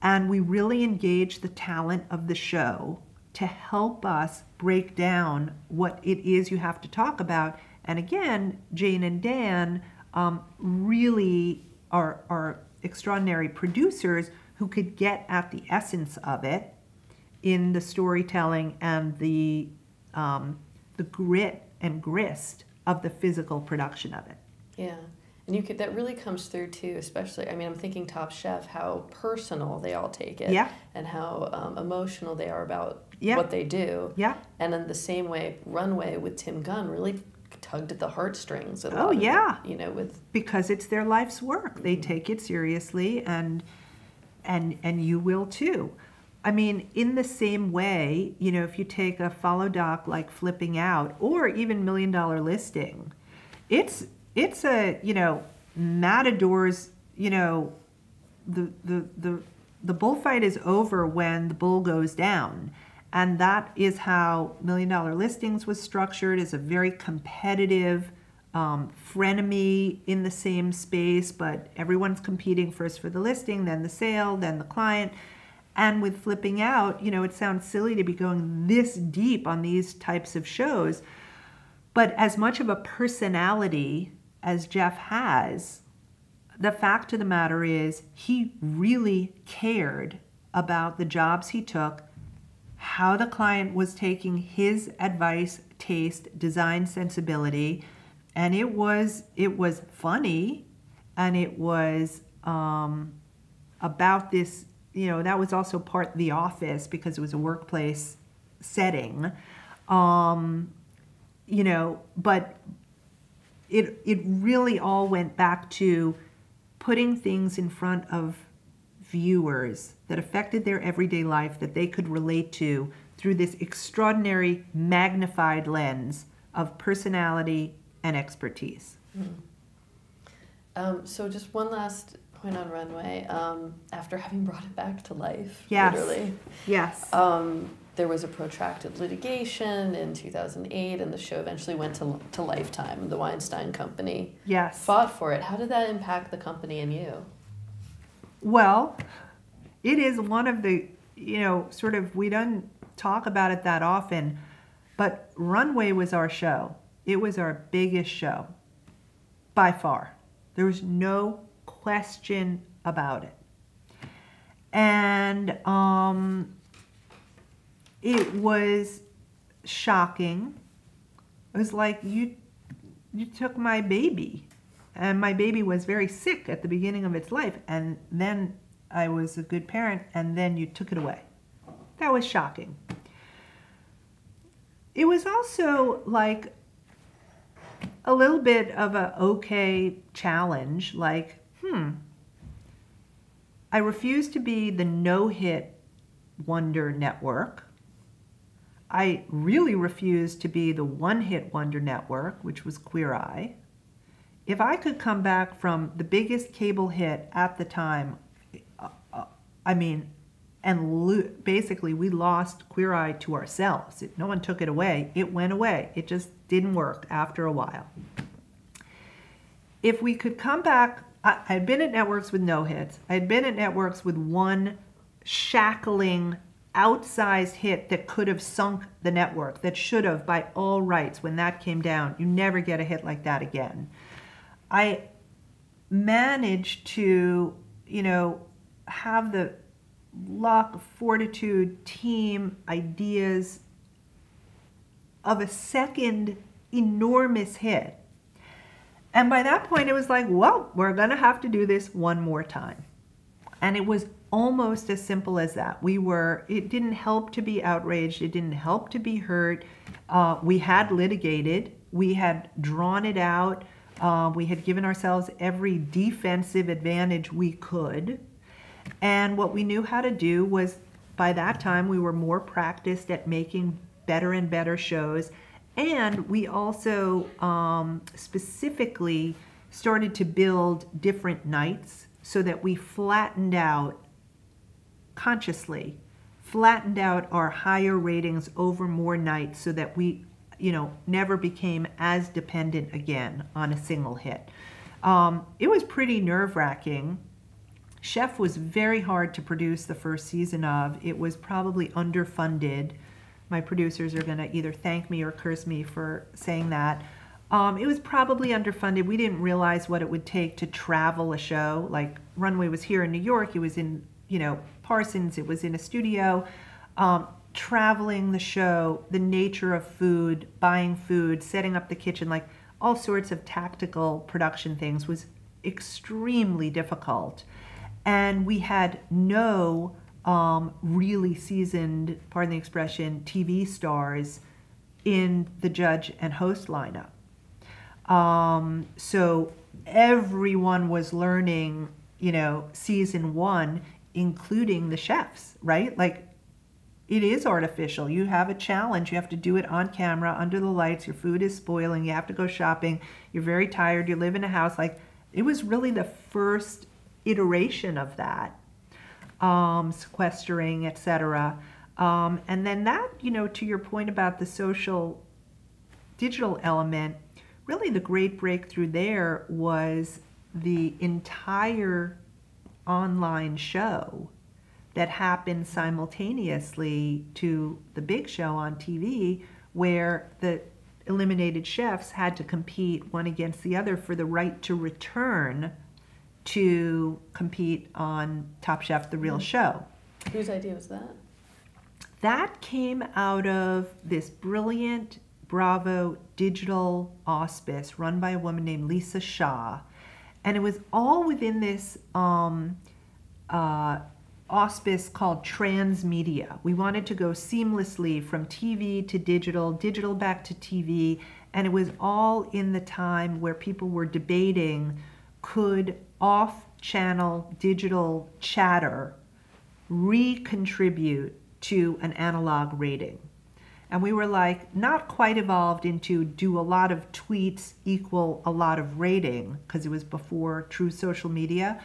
and we really engaged the talent of the show to help us break down what it is you have to talk about. And again, Jane and Dan really are extraordinary producers who could get at the essence of it in the storytelling and the grit and grist of the physical production of it. Yeah. And that really comes through too, especially, I'm thinking Top Chef, how personal they all take it. Yeah. And how emotional they are about Yeah. what they do. Yeah. And in the same way, Runway with Tim Gunn really tugged at the heartstrings. Because it's their life's work. They take it seriously, and you will too. In the same way, if you take a follow doc like Flipping Out or even $1 Million Listing, it's a, Matador's, the bullfight is over when the bull goes down. And that is how $1 Million Listings was structured, as a very competitive frenemy in the same space, but everyone's competing first for the listing, then the sale, then the client. And with Flipping Out, it sounds silly to be going this deep on these types of shows, but as much of a personality as Jeff has, the fact of the matter is he really cared about the jobs he took, how the client was taking his advice, taste, design, sensibility, and it was funny, and it was about this. That was also part of The Office because it was a workplace setting, but it really all went back to putting things in front of viewers that affected their everyday life that they could relate to through this extraordinary magnified lens of personality and expertise. So just one last point on Runway. After having brought it back to life, yes. literally. Yes. There was a protracted litigation in 2008, and the show eventually went to Lifetime. The Weinstein Company fought for it. How did that impact the company and you? Well, it is one of the, we don't talk about it that often, but Runway was our show. It was our biggest show, by far. There was no question about it. And it was shocking. It was like, you took my baby. And my baby was very sick at the beginning of its life. And then I was a good parent, and then you took it away. That was shocking. It was also like a little bit of a okay challenge, like, I refuse to be the no-hit wonder network. I really refuse to be the one-hit wonder network, which was Queer Eye. If I could come back from the biggest cable hit at the time, basically we lost Queer Eye to ourselves. No one took it away. It went away. It just didn't work after a while. If we could come back, I'd been at networks with no hits. I'd been at networks with one shackling, outsized hit that could have sunk the network, that should have, by all rights, when that came down. You never get a hit like that again. I managed to, have the luck, fortitude, team, ideas of a second enormous hit. And by that point, it was like, well, we're going to have to do this one more time. And it was almost as simple as that. It didn't help to be outraged. It didn't help to be hurt. We had litigated. We had drawn it out. We had given ourselves every defensive advantage we could. And what we knew how to do was, by that time, we were more practiced at making better and better shows. And we also specifically started to build different nights so that we flattened out, consciously, flattened out our higher ratings over more nights so that we, never became as dependent again on a single hit. It was pretty nerve-wracking. Chef was very hard to produce the first season of. It was probably underfunded. My producers are going to either thank me or curse me for saying that. It was probably underfunded. We didn't realize what it would take to travel a show. Like Runway was here in New York. It was in, Parsons. It was in a studio. Traveling the show, the nature of food, buying food, setting up the kitchen, like all sorts of tactical production things was extremely difficult. And we had no really seasoned, pardon the expression, TV stars in the judge and host lineup. So everyone was learning, season one, including the chefs, right? Like, it is artificial. You have a challenge. You have to do it on camera, under the lights. Your food is spoiling. You have to go shopping. You're very tired. You live in a house. Like, it was really the first iteration of that, sequestering, etc. And then that, to your point about the social digital element, really the great breakthrough there was the entire online show that happened simultaneously to the big show on TV, where the eliminated chefs had to compete one against the other for the right to return to compete on Top Chef, the real show. Whose idea was that? That came out of this brilliant Bravo digital auspice run by a woman named Lisa Shaw. And it was all within this auspice called transmedia. We wanted to go seamlessly from TV to digital, digital back to TV, and it was all in the time where people were debating, could off-channel digital chatter recontribute to an analog rating? And we were like, not quite evolved into do a lot of tweets equal a lot of rating, because it was before true social media.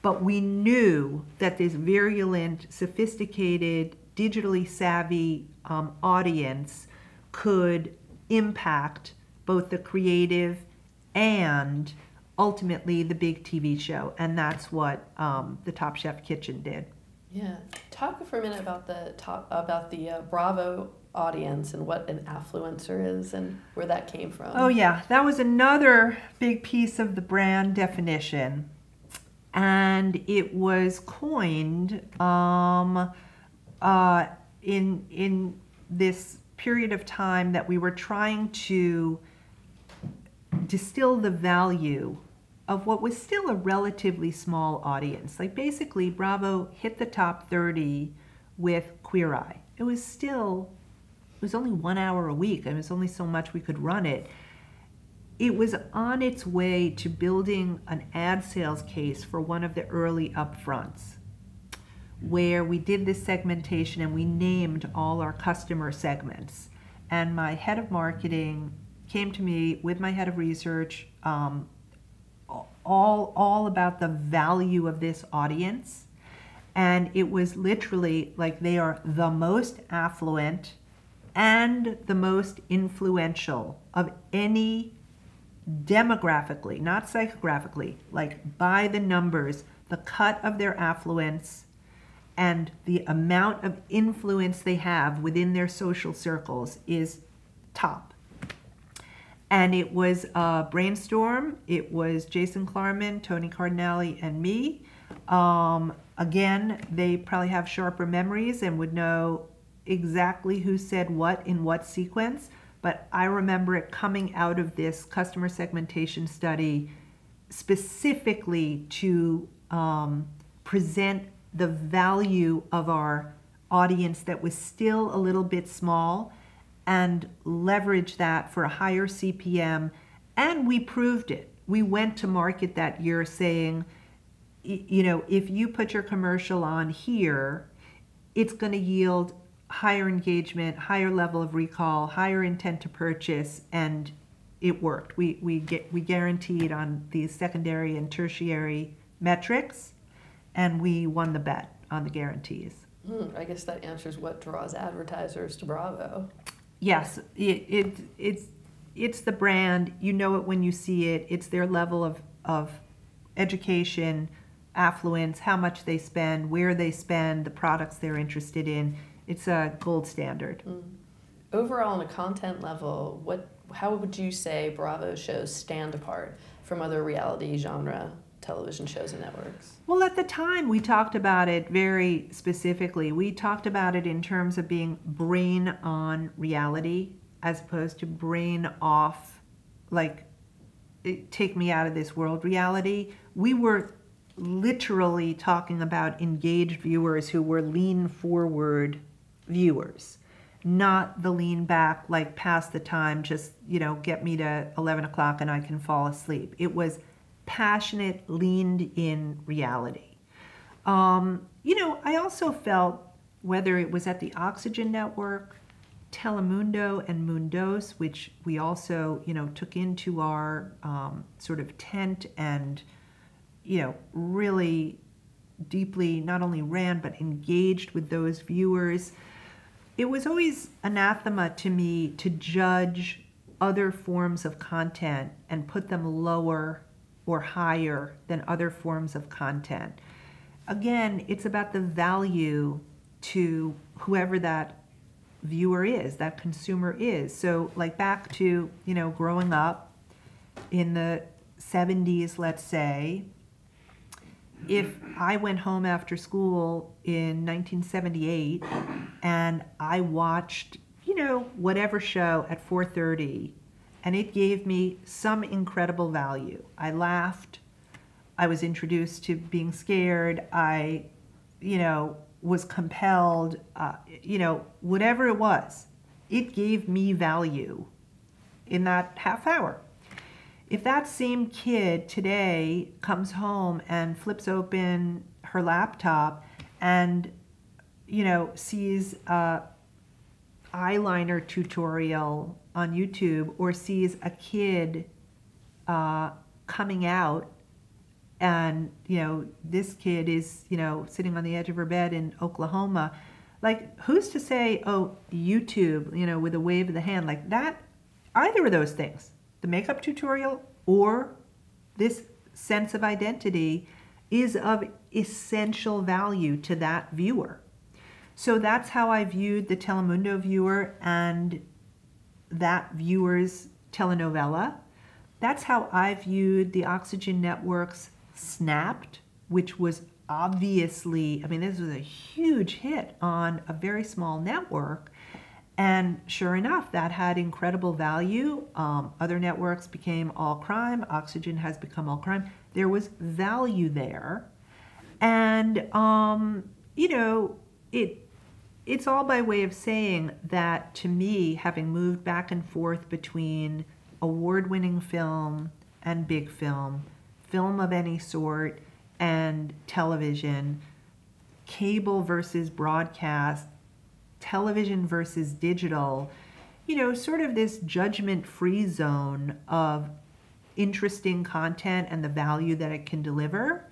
But we knew that this virulent, sophisticated, digitally savvy audience could impact both the creative and ultimately the big TV show. And that's what the Top Chef Kitchen did. Yeah. Talk for a minute about the Bravo audience and what an affluencer is and where that came from. Oh yeah, that was another big piece of the brand definition. And it was coined in this period of time that we were trying to distill the value of what was still a relatively small audience. Like basically Bravo hit the top 30 with Queer Eye. It was only 1 hour a week. It was only so much we could run it. It was on its way to building an ad sales case for one of the early upfronts, where we did this segmentation and we named all our customer segments. And my head of marketing came to me with my head of research, all about the value of this audience. And it was literally like they are the most affluent and the most influential of any demographically, not psychographically, like by the numbers, the cut of their affluence and the amount of influence they have within their social circles is top. And it was a brainstorm. It was Jason Klarman, Tony Cardinale, and me. Again, they probably have sharper memories and would know exactly who said what in what sequence. But I remember it coming out of this customer segmentation study specifically to present the value of our audience that was still a little bit small and leverage that for a higher CPM. And we proved it. We went to market that year saying, if you put your commercial on here, it's going to yield higher engagement, higher level of recall, higher intent to purchase, and it worked. We guaranteed on these secondary and tertiary metrics, and we won the bet on the guarantees. I guess that answers what draws advertisers to Bravo. Yes, it's the brand. You know it when you see it. It's their level of education, affluence, how much they spend, where they spend, the products they're interested in. It's a gold standard. Overall, on a content level, how would you say Bravo shows stand apart from other reality genre television shows and networks? Well, at the time, we talked about it very specifically. We talked about it in terms of being brain on reality as opposed to brain off, like, take me out of this world reality. We were literally talking about engaged viewers who were lean forward viewers, not the lean back, like past the time, just, get me to 11 o'clock and I can fall asleep. It was passionate, leaned in reality. I also felt, whether it was at the Oxygen Network, Telemundo and Mundos, which we also, took into our sort of tent and, really deeply not only ran but engaged with those viewers. It was always anathema to me to judge other forms of content and put them lower or higher than other forms of content. Again, it's about the value to whoever that viewer is, that consumer is. So like back to, growing up in the 70s, let's say, if I went home after school in 1978 and I watched, whatever show at 4:30, and it gave me some incredible value. I laughed. I was introduced to being scared. I, was compelled, whatever it was, it gave me value in that half hour. If that same kid today comes home and flips open her laptop and, sees a eyeliner tutorial on YouTube, or sees a kid coming out, and this kid is sitting on the edge of her bed in Oklahoma, like, who's to say, oh, YouTube, with a wave of the hand, like that, either of those things, the makeup tutorial or this sense of identity, is of essential value to that viewer. So that's how I viewed the Telemundo viewer and that viewer's telenovela. That's how I viewed the Oxygen Network's Snapped, which was obviously, this was a huge hit on a very small network. And sure enough, that had incredible value. Other networks became all crime. Oxygen has become all crime. There was value there. And, it's all by way of saying that, to me, having moved back and forth between award-winning film and big film of any sort, and television, cable versus broadcast, television versus digital, sort of this judgment-free zone of interesting content and the value that it can deliver.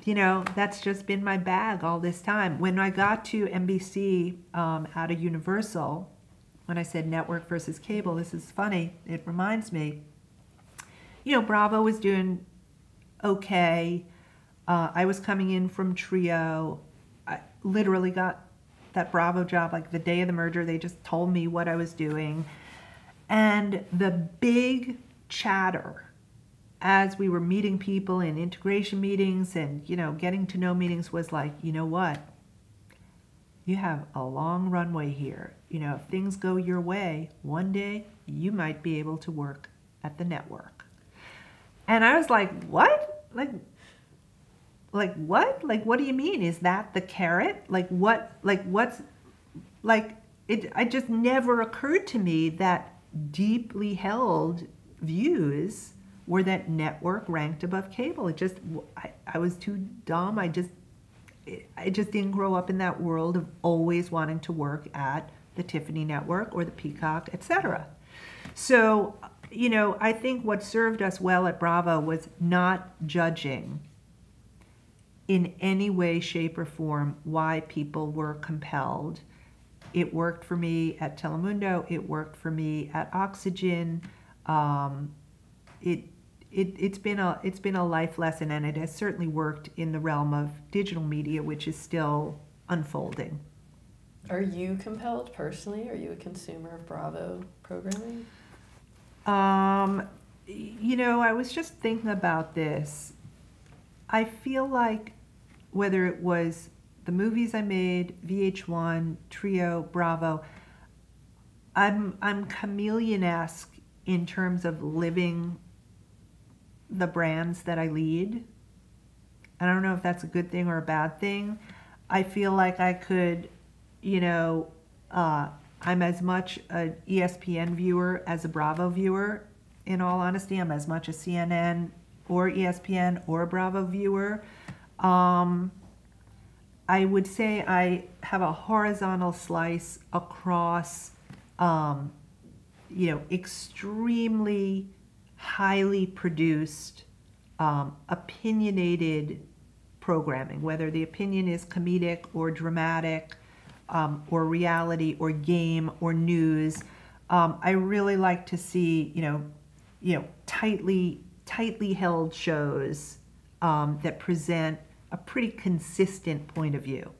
That's just been my bag all this time. When I got to NBC out of Universal, when I said network versus cable, this is funny, it reminds me, Bravo was doing okay. I was coming in from Trio. I literally got that Bravo job like the day of the merger. They just told me what I was doing. And the big chatter as we were meeting people in integration meetings and, getting to know meetings was like, you know what? You have a long runway here. If things go your way, one day you might be able to work at the network. And I was like, what? Like what? Like, what do you mean? Is that the carrot? Like, what? Like, what's, like, it just never occurred to me that deeply held views were that network ranked above cable. It just, I was too dumb. I just didn't grow up in that world of always wanting to work at the Tiffany Network or the Peacock, etc. So, you know, I think what served us well at Bravo was not judging in any way, shape, or form why people were compelled. It worked for me at Telemundo. It worked for me at Oxygen. It's been a life lesson, and it has certainly worked in the realm of digital media, which is still unfolding. Are you compelled personally? Are you a consumer of Bravo programming? You know, I was just thinking about this. I feel like whether it was the movies I made, VH1, Trio, Bravo, I'm chameleon-esque in terms of living the brands that I lead. I don't know if that's a good thing or a bad thing. I feel like I could, you know, I'm as much an ESPN viewer as a Bravo viewer. In all honesty, I'm as much a CNN or ESPN or a Bravo viewer. I would say I have a horizontal slice across, you know, extremely highly produced, opinionated programming, whether the opinion is comedic or dramatic, or reality or game or news. I really like to see, you know, tightly held shows that present a pretty consistent point of view.